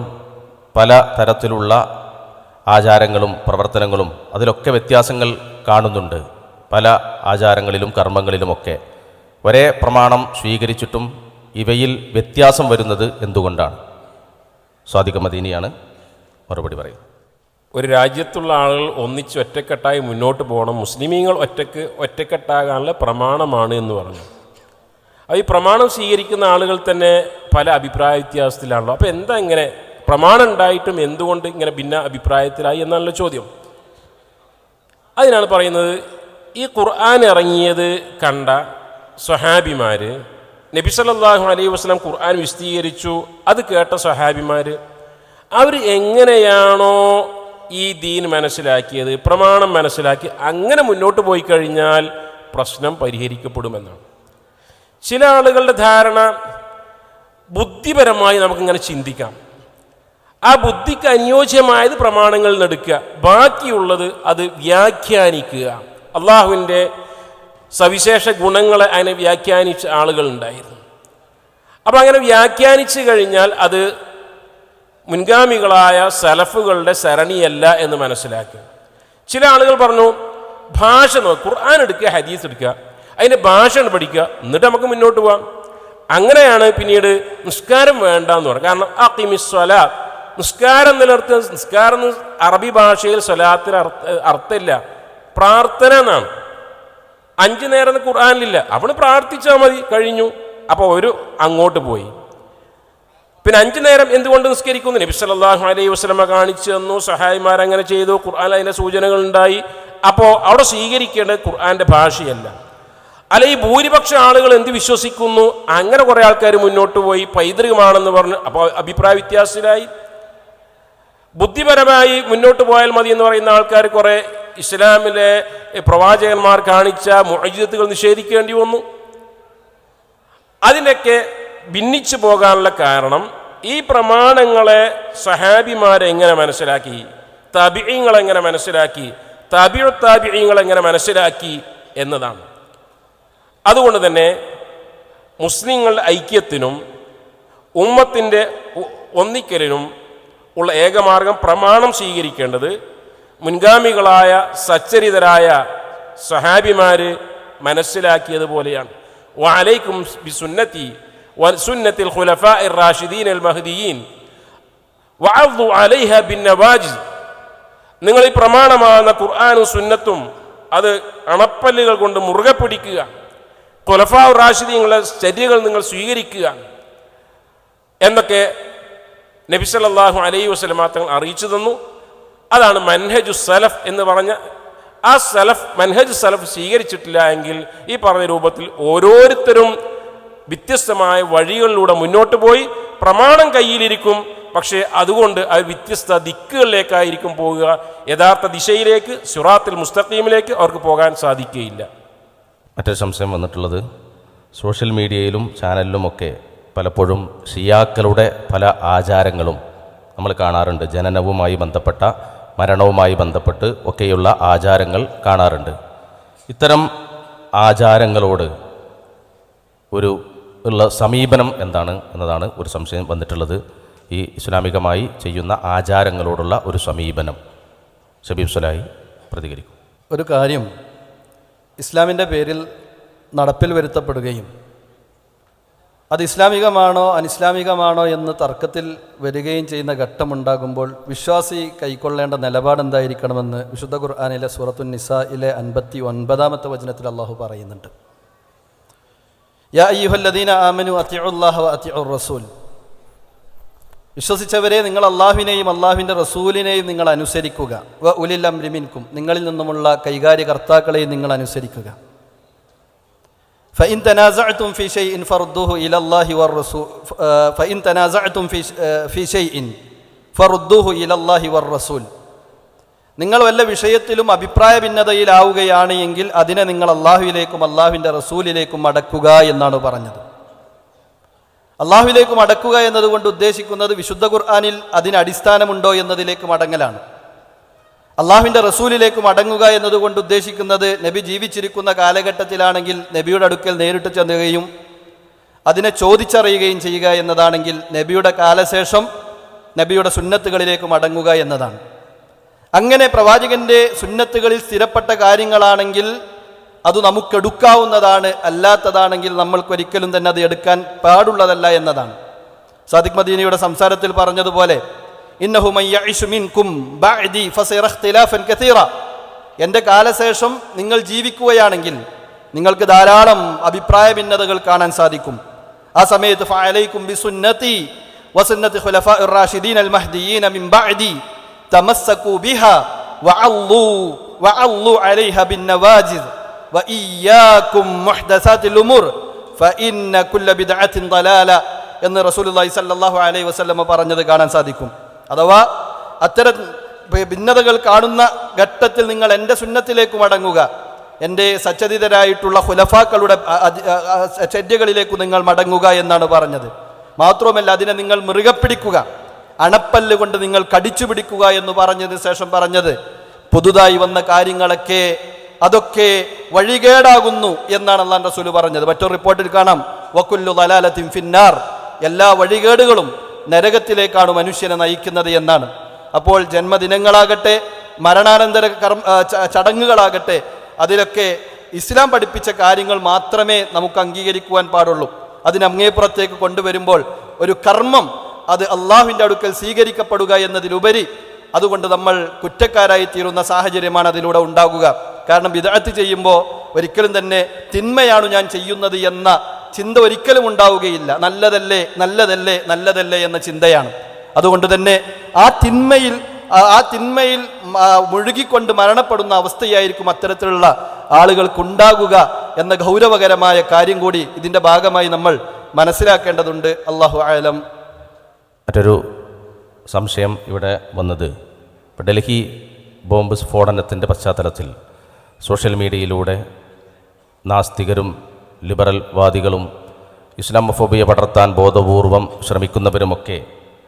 പല തരത്തിലുള്ള ആചാരങ്ങളും പ്രവർത്തനങ്ങളും അതിലൊക്കെ വ്യത്യാസങ്ങൾ കാണുന്നുണ്ട്. പല ആചാരങ്ങളിലും കർമ്മങ്ങളിലുമൊക്കെ ഒരേ പ്രമാണം സ്വീകരിച്ചിട്ടും ഇവയിൽ വ്യത്യാസം വരുന്നത് എന്തുകൊണ്ടാണ്? സ്വാദിഖ് മദീനിയാണ് മറുപടി പറയുന്നത്. ഒരു രാജ്യത്തുള്ള ആളുകൾ ഒന്നിച്ച് ഒറ്റക്കെട്ടായി മുന്നോട്ട് പോകണം. മുസ്ലിമീങ്ങൾ ഒറ്റക്കെട്ടാകാനുള്ള പ്രമാണമാണ് എന്ന് പറഞ്ഞു. ഈ പ്രമാണം സ്വീകരിക്കുന്ന ആളുകൾ തന്നെ പല അഭിപ്രായ വ്യത്യാസത്തിലാണല്ലോ. അപ്പോൾ എന്താ ഇങ്ങനെ പ്രമാണം ഉണ്ടായിട്ടും എന്തുകൊണ്ട് ഇങ്ങനെ ഭിന്ന അഭിപ്രായത്തിലായി എന്നാണല്ലോ ചോദ്യം. അതിനാണ് പറയുന്നത്, ഈ ഖുർആൻ ഇറങ്ങിയത് കണ്ട സ്വഹാബിമാർ, നബി സല്ലല്ലാഹു അലൈഹി വസല്ലം ഖുർആൻ വിശദീകരിച്ചു, അത് കേട്ട സ്വഹാബിമാർ അവർ എങ്ങനെയാണോ ഈ ദീൻ മനസ്സിലാക്കിയത്, പ്രമാണം മനസ്സിലാക്കി അങ്ങനെ മുന്നോട്ട് പോയി കഴിഞ്ഞാൽ പ്രശ്നം പരിഹരിക്കപ്പെടുമെന്നാണ്. ചില ആളുകളുടെ ധാരണ ബുദ്ധിപരമായി നമുക്കിങ്ങനെ ചിന്തിക്കാം, ആ ബുദ്ധിക്ക് അനുയോജ്യമായത് പ്രമാണങ്ങളിൽ നിന്ന് എടുക്കുക, ബാക്കിയുള്ളത് അത് വ്യാഖ്യാനിക്കുക. അള്ളാഹുവിൻ്റെ സവിശേഷ ഗുണങ്ങളെ അതിനെ വ്യാഖ്യാനിച്ച ആളുകളുണ്ടായിരുന്നു. അപ്പം അങ്ങനെ വ്യാഖ്യാനിച്ചു കഴിഞ്ഞാൽ അത് മുൻഗാമികളായ സലഫുകളുടെ സരണിയല്ല എന്ന് മനസ്സിലാക്കി. ചില ആളുകൾ പറഞ്ഞു, ഭാഷ ഖുർആൻ എടുക്കുക, ഹദീസ് എടുക്കുക, അതിൻ്റെ ഭാഷ പഠിക്കുക, എന്നിട്ട് നമുക്ക് മുന്നോട്ട് പോകാം. അങ്ങനെയാണ് പിന്നീട് നിസ്കാരം വേണ്ടെന്ന് പറഞ്ഞു. കാരണം അഖിമിസ്സലാത്ത്, നിസ്കാരം നിലനിർത്തുക. നിസ്കാരം അറബി ഭാഷയിൽ സ്വലാത്തിന് അർത്ഥമില്ല, പ്രാർത്ഥന എന്നാണ്. 5 നേരം ഖുർആനിലില്ല, അപ്പോൾ പ്രാർത്ഥിച്ചാൽ മതി, കഴിഞ്ഞു. അപ്പോൾ ഒരു അങ്ങോട്ട് പോയി. പിന്നെ 5 നേരം എന്തുകൊണ്ട് നിസ്കരിക്കുന്നു? നബി സല്ലല്ലാഹു അലൈഹി വസല്ലമ കാണിച്ചു തന്നു, സഹായിമാരങ്ങനെ ചെയ്തു, ഖുർആൻ അതിൻ്റെ സൂചനകൾ ഉണ്ടായി. അപ്പോൾ അവിടെ സ്വീകരിക്കേണ്ടത് ഖുർആൻ്റെ ഭാഷയല്ല. അല്ല, ഈ ഭൂരിപക്ഷ ആളുകൾ എന്ത് വിശ്വസിക്കുന്നു, അങ്ങനെ കുറേ ആൾക്കാർ മുന്നോട്ട് പോയി പൈതൃകമാണെന്ന് പറഞ്ഞ് അപ്പോൾ അഭിപ്രായ വ്യത്യാസത്തിലായി. ബുദ്ധിപരമായി മുന്നോട്ട് പോയാൽ മതി എന്ന് പറയുന്ന ആൾക്കാർ കുറേ ഇസ്ലാമിലെ പ്രവാചകന്മാർ കാണിച്ച മുഅ്ജിസത്തുകൾ നിഷേധിക്കേണ്ടി വന്നു. അതിനൊക്കെ ഭിന്നിച്ചു പോകാനുള്ള കാരണം ഈ പ്രമാണങ്ങളെ സഹാബിമാരെങ്ങനെ മനസ്സിലാക്കി, താബിഈങ്ങളെങ്ങനെ മനസ്സിലാക്കി, താബിഈങ്ങളെങ്ങനെ മനസ്സിലാക്കി എന്നതാണ്. അതുകൊണ്ട് തന്നെ മുസ്ലിങ്ങളുടെ ഐക്യത്തിനും ഉമ്മത്തിൻ്റെ ഒന്നിക്കലിനും ഉള്ള ഏകമാർഗം പ്രമാണം സ്വീകരിക്കേണ്ടത് മുൻഗാമികളായ സച്ചരിതരായ സഹാബിമാർ മനസ്സിലാക്കിയതുപോലെയാണ്. വഅലൈക്കും ബിസുന്നതി വസുന്നത്തിൽ ഖുലഫാഇർ റാഷിദീൻ അൽ മഹ്ദിയീൻ വഅദ്ദു അലൈഹ ബിന്നവാജിസ്. നിങ്ങൾ ഈ പ്രമാണമാകുന്ന ഖുർആനും സുന്നത്തും അത് അണപ്പല്ലുകൾ കൊണ്ട് മുറുകെ പിടിക്കുക, ഖുലഫാ റാഷിദീങ്ങളുടെ ചര്യകൾ നിങ്ങൾ സ്വീകരിക്കുക എന്നൊക്കെ നബി സല്ലല്ലാഹു അലൈഹി വസല്ലം തങ്ങൾ അറിയിച്ചു തന്നു. അതാണ് മൻഹജു സലഫ് എന്ന് പറഞ്ഞ ആ സലഫ്. മൻഹജു സലഫ് സ്വീകരിച്ചിട്ടില്ല എങ്കിൽ ഈ പറഞ്ഞ രൂപത്തിൽ ഓരോരുത്തരും വ്യത്യസ്തമായ വഴികളിലൂടെ മുന്നോട്ട് പോയി പ്രമാണം കയ്യിലിരിക്കും, പക്ഷേ അതുകൊണ്ട് അത് വ്യത്യസ്ത ദിക്കുകളിലേക്കായിരിക്കും പോകുക. യഥാർത്ഥ ദിശയിലേക്ക്, സിറാത്തുൽ മുസ്തഖീമിലേക്ക് അവർക്ക് പോകാൻ സാധിക്കുകയില്ല. മറ്റൊരു സംശയം വന്നിട്ടുള്ളത്, സോഷ്യൽ മീഡിയയിലും ചാനലിലുമൊക്കെ പലപ്പോഴും ഷിയാക്കളുടെ പല ആചാരങ്ങളും നമ്മൾ കാണാറുണ്ട്. ജനനവുമായി ബന്ധപ്പെട്ട മരണവുമായി ബന്ധപ്പെട്ട് ഒക്കെയുള്ള ആചാരങ്ങൾ കാണാറുണ്ട്. ഇത്തരം ആചാരങ്ങളോട് ഉള്ള സമീപനം എന്താണ് എന്നതാണ് ഒരു സംശയം വന്നിട്ടുള്ളത്. ഈ ഇസ്ലാമികമായി ചെയ്യുന്ന ആചാരങ്ങളോടുള്ള ഒരു സമീപനം ഷബീബ് സലാഹി പ്രതികരിക്കും. ഒരു കാര്യം ഇസ്ലാമിൻ്റെ പേരിൽ നടപ്പിൽ വരുത്തപ്പെടുകയും അത് ഇസ്ലാമികമാണോ അനിസ്ലാമികമാണോ എന്ന് തർക്കത്തിൽ വരികയും ചെയ്യുന്ന ഘട്ടമുണ്ടാകുമ്പോൾ വിശ്വാസി കൈക്കൊള്ളേണ്ട നിലപാടെന്തായിരിക്കണമെന്ന് വിശുദ്ധ ഖുർആനിലെ സൂറത്തുൻ നിസായിലെ 59-ാമത്തെ വചനത്തിൽ അള്ളാഹു പറയുന്നുണ്ട്. യാ അയ്യുഹല്ലദീന ആമനു അത്തിഉല്ലാഹ വ അത്തിഉർ റസൂൽ, വിശ്വസിച്ചവരെ നിങ്ങൾ അള്ളാഹുവിനെയും അള്ളാഹുവിൻ്റെ റസൂലിനെയും നിങ്ങൾ അനുസരിക്കുക. വ ഉലിൽ അംരി മിൻകും, നിങ്ങളിൽ നിന്നുമുള്ള കൈകാര്യകർത്താക്കളെയും നിങ്ങൾ അനുസരിക്കുക. فإن تنازعتم في شيء فردوه إلى الله والرسول فإن تنازعتم في شيء فردوه إلى الله والرسول, നിങ്ങൾ വല്ല വിഷയത്തിലും അഭിപ്രായ ഭിന്നതയിലാവുകയാണ് എങ്കിൽ അതിനെ നിങ്ങൾ അള്ളാഹുവിലേക്കും അള്ളാഹുവിൻ്റെ റസൂലിലേക്കും മടക്കുക എന്നാണ് പറഞ്ഞത്. അള്ളാഹുവിലേക്ക് മടക്കുക എന്നതുകൊണ്ട് ഉദ്ദേശിക്കുന്നത് വിശുദ്ധ ഖുർആനിൽ അതിന് അടിസ്ഥാനമുണ്ടോ എന്നതിലേക്ക് മടങ്ങലാണ്. അള്ളാഹുവിൻ്റെ റസൂലിലേക്ക് മടങ്ങുക എന്നതുകൊണ്ട് ഉദ്ദേശിക്കുന്നത് നബി ജീവിച്ചിരിക്കുന്ന കാലഘട്ടത്തിലാണെങ്കിൽ നബിയുടെ അടുക്കൽ നേരിട്ട് ചെന്നുകയും അതിനെ ചോദിച്ചറിയുകയും ചെയ്യുക എന്നതാണെങ്കിൽ നബിയുടെ കാലശേഷം നബിയുടെ സുന്നത്തുകളിലേക്ക് മടങ്ങുക എന്നതാണ്. അങ്ങനെ പ്രവാചകൻ്റെ സുന്നത്തുകളിൽ സ്ഥിരപ്പെട്ട കാര്യങ്ങളാണെങ്കിൽ അത് നമുക്കെടുക്കാവുന്നതാണ്, അല്ലാത്തതാണെങ്കിൽ നമ്മൾക്കൊരിക്കലും തന്നെ അത് എടുക്കാൻ പാടുള്ളതല്ല എന്നതാണ്. സാദിഖ് മദീനിയുടെ സംസാരത്തിൽ പറഞ്ഞതുപോലെ ഇന്നഹു മൻ യഇശു മിൻകും ബഅദി ഫസയറ ഇഖ്തിലാഫൻ കസീറ, എൻ്റെ കാലശേഷം നിങ്ങൾ ജീവിക്കുകയാണെങ്കിൽ നിങ്ങൾക്ക് ധാരാളം അഭിപ്രായ ഭിന്നതകൾ കാണാൻ സാധിക്കും. ആ സമയത്ത് ഫഅലൈക്കും ബിസുന്നതി വസുന്നതി ഖുലഫാഇർ റാഷിദീൻ അൽ മഹ്ദിയീന മിൻ ബഅദി തമസ്സകൂ ബിഹാ വഅല്ലു അലൈഹ ബിന്നവാജിദ് വഇയ്യാകും മുഹ്ദസാതിൽ ഉമൂർ ഫഇന്ന കുല്ല ബിദ്അത്തിൻ ളലാല എന്ന് റസൂലുള്ളാഹി സ്വല്ലല്ലാഹു അലൈഹി വസല്ലം പറഞ്ഞത് കാണാൻ സാധിക്കും. അഥവാ അത്തരം ഭിന്നതകൾ കാണുന്ന ഘട്ടത്തിൽ നിങ്ങൾ എൻ്റെ സുന്നത്തിലേക്ക് മടങ്ങുക, എൻ്റെ സച്ചരിതരായിട്ടുള്ള ഖുലഫാക്കളുടെ ചര്യകളിലേക്ക് നിങ്ങൾ മടങ്ങുക എന്നാണ് പറഞ്ഞത്. മാത്രവുമല്ല അതിനെ നിങ്ങൾ മുറുകെ പിടിക്കുക, അണപ്പല്ല് കൊണ്ട് നിങ്ങൾ കടിച്ചു പിടിക്കുക എന്ന് പറഞ്ഞതിന് ശേഷം പറഞ്ഞത് പുതുതായി വന്ന കാര്യങ്ങളൊക്കെ അതൊക്കെ വഴികേടാകുന്നു എന്നാണ് അല്ലാഹു റസൂൽ പറഞ്ഞത്. മറ്റൊരു റിപ്പോർട്ടിൽ കാണാം വകുല്ലു ളലാലത്തിൻ ഫിന്നാർ, എല്ലാ വഴികേടുകളും നരകത്തിലേക്കാണ് മനുഷ്യനെ നയിക്കുന്നത് എന്നാണ്. അപ്പോൾ ജന്മദിനങ്ങളാകട്ടെ മരണാനന്തര ചടങ്ങുകളാകട്ടെ അതിലൊക്കെ ഇസ്ലാം പഠിപ്പിച്ച കാര്യങ്ങൾ മാത്രമേ നമുക്ക് അംഗീകരിക്കുവാൻ പാടുള്ളൂ. അതിനങ്ങേപ്പുറത്തേക്ക് കൊണ്ടുവരുമ്പോൾ ഒരു കർമ്മം അത് അള്ളാഹുവിൻ്റെ അടുക്കൽ സ്വീകരിക്കപ്പെടുക എന്നതിലുപരി അതുകൊണ്ട് നമ്മൾ കുറ്റക്കാരായി തീരുന്ന സാഹചര്യമാണ് അതിലൂടെ ഉണ്ടാകുക. കാരണം ബിദ്അത്ത് ചെയ്യുമ്പോൾ ഒരിക്കലും തന്നെ തിന്മയാണ് ഞാൻ ചെയ്യുന്നത് എന്ന ചിന്ത ഒരിക്കലും ഉണ്ടാവുകയില്ല. നല്ലതല്ലേ നല്ലതല്ലേ നല്ലതല്ലേ എന്ന ചിന്തയാണ്. അതുകൊണ്ട് തന്നെ ആ തിന്മയിൽ മുഴുകിക്കൊണ്ട് മരണപ്പെടുന്ന അവസ്ഥയായിരിക്കും അത്തരത്തിലുള്ള ആളുകൾക്കുണ്ടാകുക എന്ന ഗൗരവകരമായ കാര്യം കൂടി ഇതിൻ്റെ ഭാഗമായി നമ്മൾ മനസ്സിലാക്കേണ്ടതുണ്ട്. അല്ലാഹു അഅലം. മറ്റൊരു സംശയം ഇവിടെ വന്നത് ഡൽഹി ബോംബ് സ്ഫോടനത്തിൻ്റെ പശ്ചാത്തലത്തിൽ സോഷ്യൽ മീഡിയയിലൂടെ നാസ്തികരും ലിബറൽ വാദികളും ഇസ്ലാമോഫോബിയ പടർത്താൻ ബോധപൂർവം ശ്രമിക്കുന്നവരുമൊക്കെ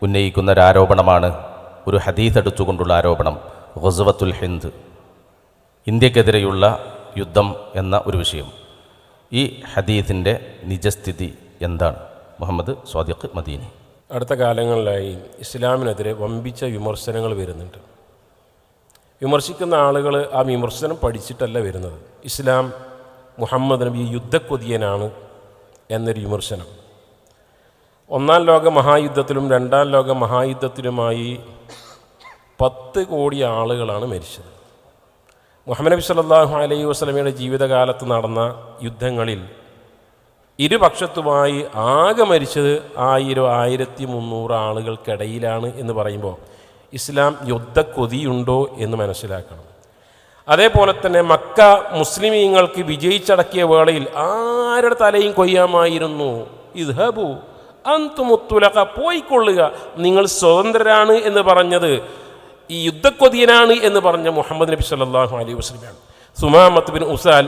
ഉന്നയിക്കുന്ന ഒരാരോപണമാണ്, ഒരു ഹദീസ് എടുത്തുകൊണ്ടുള്ള ആരോപണം, ഗസ്വത്തുൽ ഹിന്ദ്, ഇന്ത്യക്കെതിരെയുള്ള യുദ്ധം എന്ന ഒരു വിഷയം. ഈ ഹദീസിൻ്റെ നിജസ്ഥിതി എന്താണ്? മുഹമ്മദ് സ്വാദിഖ് മദീനി. അടുത്ത കാലങ്ങളിലായി ഇസ്ലാമിനെതിരെ വമ്പിച്ച വിമർശനങ്ങൾ വരുന്നുണ്ട്. വിമർശിക്കുന്ന ആളുകൾ ആ വിമർശനം പഠിച്ചിട്ടല്ല വരുന്നത്. ഇസ്ലാം മുഹമ്മദ് നബി യുദ്ധക്കൊതിയനാണ് എന്നൊരു വിമർശനം. ഒന്നാം ലോക മഹായുദ്ധത്തിലും രണ്ടാം ലോക മഹായുദ്ധത്തിലുമായി 10 കോടി ആളുകളാണ് മരിച്ചത്. മുഹമ്മദ് നബി സല്ലല്ലാഹു അലൈഹി വസല്ലമയുടെ ജീവിതകാലത്ത് നടന്ന യുദ്ധങ്ങളിൽ ഇരുപക്ഷത്തുമായി ആകെ മരിച്ചത് 1000-1300 ആളുകൾക്കിടയിലാണ് എന്ന് പറയുമ്പോൾ ഇസ്ലാം യുദ്ധക്കൊതിയുണ്ടോ എന്ന് മനസ്സിലാക്കണം. അതേപോലെ തന്നെ മക്ക മുസ്ലിമീങ്ങൾക്ക് വിജയിച്ചടക്കിയ വേളയിൽ ആരുടെ തലയും കൊയ്യാമായിരുന്നു. ഇദ്ഹബു അൻതുമുത്തുലഖ, പോയിക്കൊള്ളുക, നിങ്ങൾ സ്വതന്ത്രരാണ് എന്ന് പറഞ്ഞത്, ഈ യുദ്ധക്കൊതിയനാണ് എന്ന് പറഞ്ഞ മുഹമ്മദ് നബി സല്ലല്ലാഹു അലൈഹി വസല്ലമയാണ്. സുമാമത്ത് ബിൻ ഉസാൽ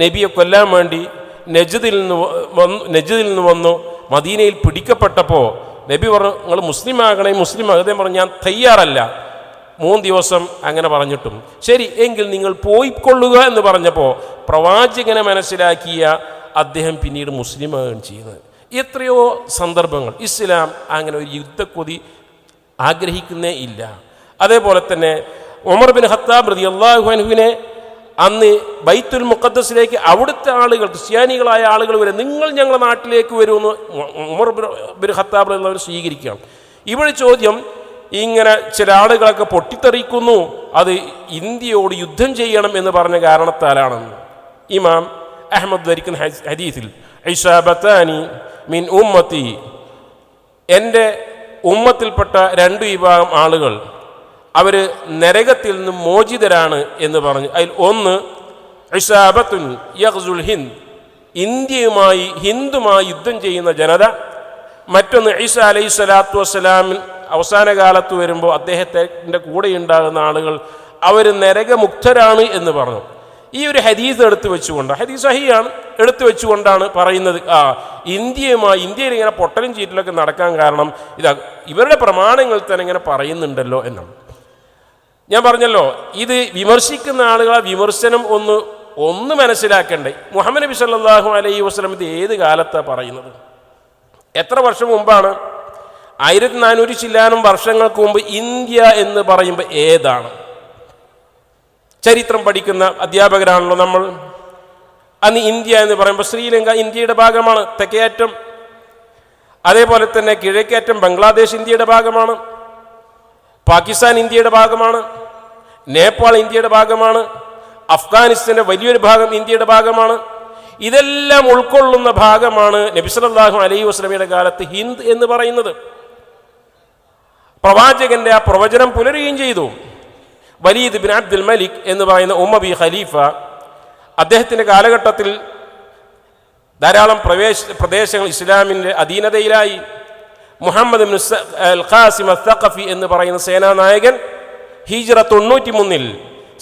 നബിയെ കൊല്ലാൻ വേണ്ടി നജ്ദിൽ നിന്ന് വന്നു മദീനയിൽ പിടിക്കപ്പെട്ടപ്പോൾ നബി പറഞ്ഞു, നിങ്ങൾ മുസ്ലിം ആകണേ, മുസ്ലിം ആകതേ പറഞ്ഞു, ഞാൻ തയ്യാറല്ല, 3 ദിവസം അങ്ങനെ പറഞ്ഞിട്ടും ശരി എങ്കിൽ നിങ്ങൾ പോയിക്കൊള്ളുക എന്ന് പറഞ്ഞപ്പോൾ പ്രവാചകനെ മനസ്സിലാക്കിയ അദ്ദേഹം പിന്നീട് മുസ്ലിമാകുകയും ചെയ്യുന്നത്. എത്രയോ സന്ദർഭങ്ങൾ ഇസ്ലാം അങ്ങനെ ഒരു യുദ്ധക്കൊതി ആഗ്രഹിക്കുന്നേ ഇല്ല. അതേപോലെ തന്നെ ഉമർ ബിൻ ഖത്താബ് റളിയല്ലാഹു അൻഹുവിനെ അന്ന് ബൈത്തുൽ മുഖദ്ദസിലേക്ക് അവിടുത്തെ ആളുകൾ, ക്രിസ്ത്യാനികളായ ആളുകൾ വരെ നിങ്ങൾ ഞങ്ങളുടെ നാട്ടിലേക്ക് വരുമെന്ന് ഉമർ ബിൻ ഖത്താബ് റളിയല്ലാഹു സ്വീകരിക്കുകയാണ്. ഇവിടെ ചോദ്യം, ഇങ്ങനെ ചില ആളുകളൊക്കെ പൊട്ടിത്തെറിക്കുന്നു, അത് ഇന്ത്യയോട് യുദ്ധം ചെയ്യണം എന്ന് പറഞ്ഞ കാരണത്താലാണെന്ന്. ഇമാം അഹ്മദ് ധരിക്കുന്ന ഹദീസിൽ ഇസാബത്താനി മിൻ ഉമ്മത്തി, എൻ്റെ ഉമ്മത്തിൽപ്പെട്ട 2 വിഭാഗം ആളുകൾ അവർ നരകത്തിൽ നിന്നും മോചിതരാണ് എന്ന് പറഞ്ഞു. അതിൽ ഒന്ന് ഇസാബത്തുൻ യഗ്സുൽ ഹിന്ദ്, ഇന്ത്യയുമായി ഹിന്ദുമായി യുദ്ധം ചെയ്യുന്ന ജനത. മറ്റൊന്ന് ഈസാ അലൈഹി സ്വലാത്തു വസ്സലാമിൻ അവസാന കാലത്ത് വരുമ്പോൾ അദ്ദേഹത്തിൻ്റെ കൂടെ ഉണ്ടാകുന്ന ആളുകൾ അവർ നരകമുക്തരാണ് എന്ന് പറഞ്ഞു. ഈ ഒരു ഹദീസ് എടുത്തു വെച്ചുകൊണ്ട്, ഹദീസ് സഹിയാണ്, എടുത്തു വെച്ചുകൊണ്ടാണ് പറയുന്നത് ഇന്ത്യയിൽ ഇങ്ങനെ പൊട്ടലും ചീറ്റലൊക്കെ നടക്കാൻ കാരണം ഇവരുടെ പ്രമാണങ്ങൾ തന്നെ ഇങ്ങനെ പറയുന്നുണ്ടല്ലോ എന്നാണ്. ഞാൻ പറഞ്ഞല്ലോ, ഇത് വിമർശിക്കുന്ന ആളുകളെ വിമർശനം ഒന്ന് മനസ്സിലാക്കണ്ടേ. മുഹമ്മദ് നബി സല്ലല്ലാഹു അലൈഹി വസല്ലം ഇത് ഏത് കാലത്താണ് പറയുന്നത്? എത്ര വർഷം മുമ്പാണ്? 1400 ചില്ലാനും വർഷങ്ങൾക്ക് മുമ്പ് ഇന്ത്യ എന്ന് പറയുമ്പോൾ ഏതാണ്? ചരിത്രം പഠിക്കുന്ന അധ്യാപകരാണല്ലോ നമ്മൾ. അന്ന് ഇന്ത്യ എന്ന് പറയുമ്പോൾ ശ്രീലങ്ക ഇന്ത്യയുടെ ഭാഗമാണ്, തെക്കേയറ്റം. അതേപോലെ തന്നെ കിഴക്കേറ്റം ബംഗ്ലാദേശ് ഇന്ത്യയുടെ ഭാഗമാണ്, പാകിസ്ഥാൻ ഇന്ത്യയുടെ ഭാഗമാണ്, നേപ്പാൾ ഇന്ത്യയുടെ ഭാഗമാണ്, അഫ്ഗാനിസ്ഥാൻ്റെ വലിയൊരു ഭാഗം ഇന്ത്യയുടെ ഭാഗമാണ്. ഇതെല്ലാം ഉൾക്കൊള്ളുന്ന ഭാഗമാണ് നബി സല്ലല്ലാഹു അലൈഹി വസല്ലമയുടെ കാലത്ത് ഹിന്ദ് എന്ന് പറയുന്നത്. പ്രവാചകന്റെ ആ പ്രവചനം പുലരുകയും ചെയ്തു. വലീദ് ബിൻ അബ്ദുൽ മലിക് എന്ന് പറയുന്ന ഉമ്മവി ഖലീഫ, അദ്ദേഹത്തിൻ്റെ കാലഘട്ടത്തിൽ ധാരാളം പ്രദേശങ്ങൾ ഇസ്ലാമിൻ്റെ അധീനതയിലായി. മുഹമ്മദ് ബിൻ അൽ ഖാസിം അൽ-സഖഫി എന്ന് പറയുന്ന സേനാനായകൻ ഹിജ്റ 93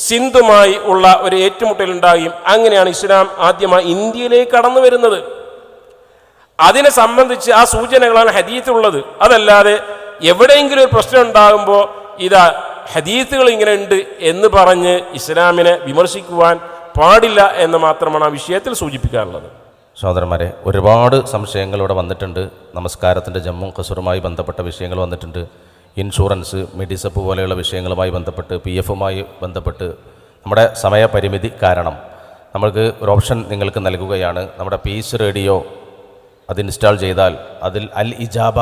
സിന്ധുമായി ഉള്ള ഒരു ഏറ്റുമുട്ടലുണ്ടാകുകയും അങ്ങനെയാണ് ഇസ്ലാം ആദ്യമായി ഇന്ത്യയിലേക്ക് കടന്നു വരുന്നത്. അതിനെ സംബന്ധിച്ച് ആ സൂചനകളാണ് ഹദീത്തുള്ളത്. അതല്ലാതെ എവിടെയെങ്കിലും ഒരു പ്രശ്നം ഉണ്ടാകുമ്പോൾ ഹദീത്തുകൾ ഇങ്ങനെ ഉണ്ട് എന്ന് പറഞ്ഞ് ഇസ്ലാമിനെ വിമർശിക്കുവാൻ പാടില്ല എന്ന് മാത്രമാണ് ആ വിഷയത്തിൽ സൂചിപ്പിക്കാറുള്ളത്. സഹോദരന്മാരെ, ഒരുപാട് സംശയങ്ങൾ ഇവിടെ വന്നിട്ടുണ്ട്. നമസ്കാരത്തിൻ്റെ ജമ്മും ഖസുറുമായി ബന്ധപ്പെട്ട വിഷയങ്ങൾ വന്നിട്ടുണ്ട്. ഇൻഷുറൻസ്, മെഡിസപ്പ് പോലെയുള്ള വിഷയങ്ങളുമായി ബന്ധപ്പെട്ട്, PF-മായി ബന്ധപ്പെട്ട് നമ്മുടെ സമയപരിമിതി കാരണം നമ്മൾക്ക് ഒരു ഓപ്ഷൻ നിങ്ങൾക്ക് നൽകുകയാണ്. നമ്മുടെ പീസ് റേഡിയോ അത് ഇൻസ്റ്റാൾ ചെയ്താൽ അതിൽ അൽ ഇജാബ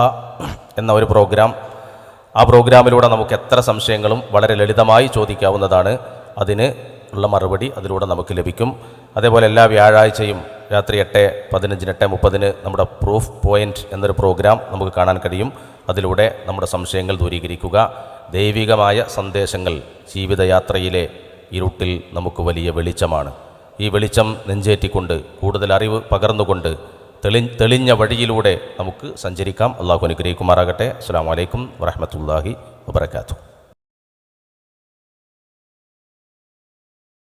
എന്ന ഒരു പ്രോഗ്രാം, ആ പ്രോഗ്രാമിലൂടെ നമുക്ക് എത്ര സംശയങ്ങളും വളരെ ലളിതമായി ചോദിക്കാവുന്നതാണ്. അതിന് ഉള്ള മറുപടി അതിലൂടെ നമുക്ക് ലഭിക്കും. അതേപോലെ എല്ലാ വ്യാഴാഴ്ചയും രാത്രി 8:15, 8:30 നമ്മുടെ പ്രൂഫ് പോയിൻ്റ് എന്നൊരു പ്രോഗ്രാം നമുക്ക് കാണാൻ കഴിയും. അതിലൂടെ നമ്മുടെ സംശയങ്ങൾ ദൂരീകരിക്കുക. ദൈവികമായ സന്ദേശങ്ങൾ ജീവിതയാത്രയിലെ ഇരുട്ടിൽ നമുക്ക് വലിയ വെളിച്ചമാണ്. ഈ വെളിച്ചം നെഞ്ചേറ്റിക്കൊണ്ട് കൂടുതൽ അറിവ് പകർന്നുകൊണ്ട് തെളിഞ്ഞ വഴിയിലൂടെ നമുക്ക് സഞ്ചരിക്കാം. അള്ളാഹു അനുഗ്രഹിക്കുമാറാകട്ടെ. അസ്സലാമു അലൈക്കും വറഹ്മത്തുള്ളാഹി വബറകാതുഹു.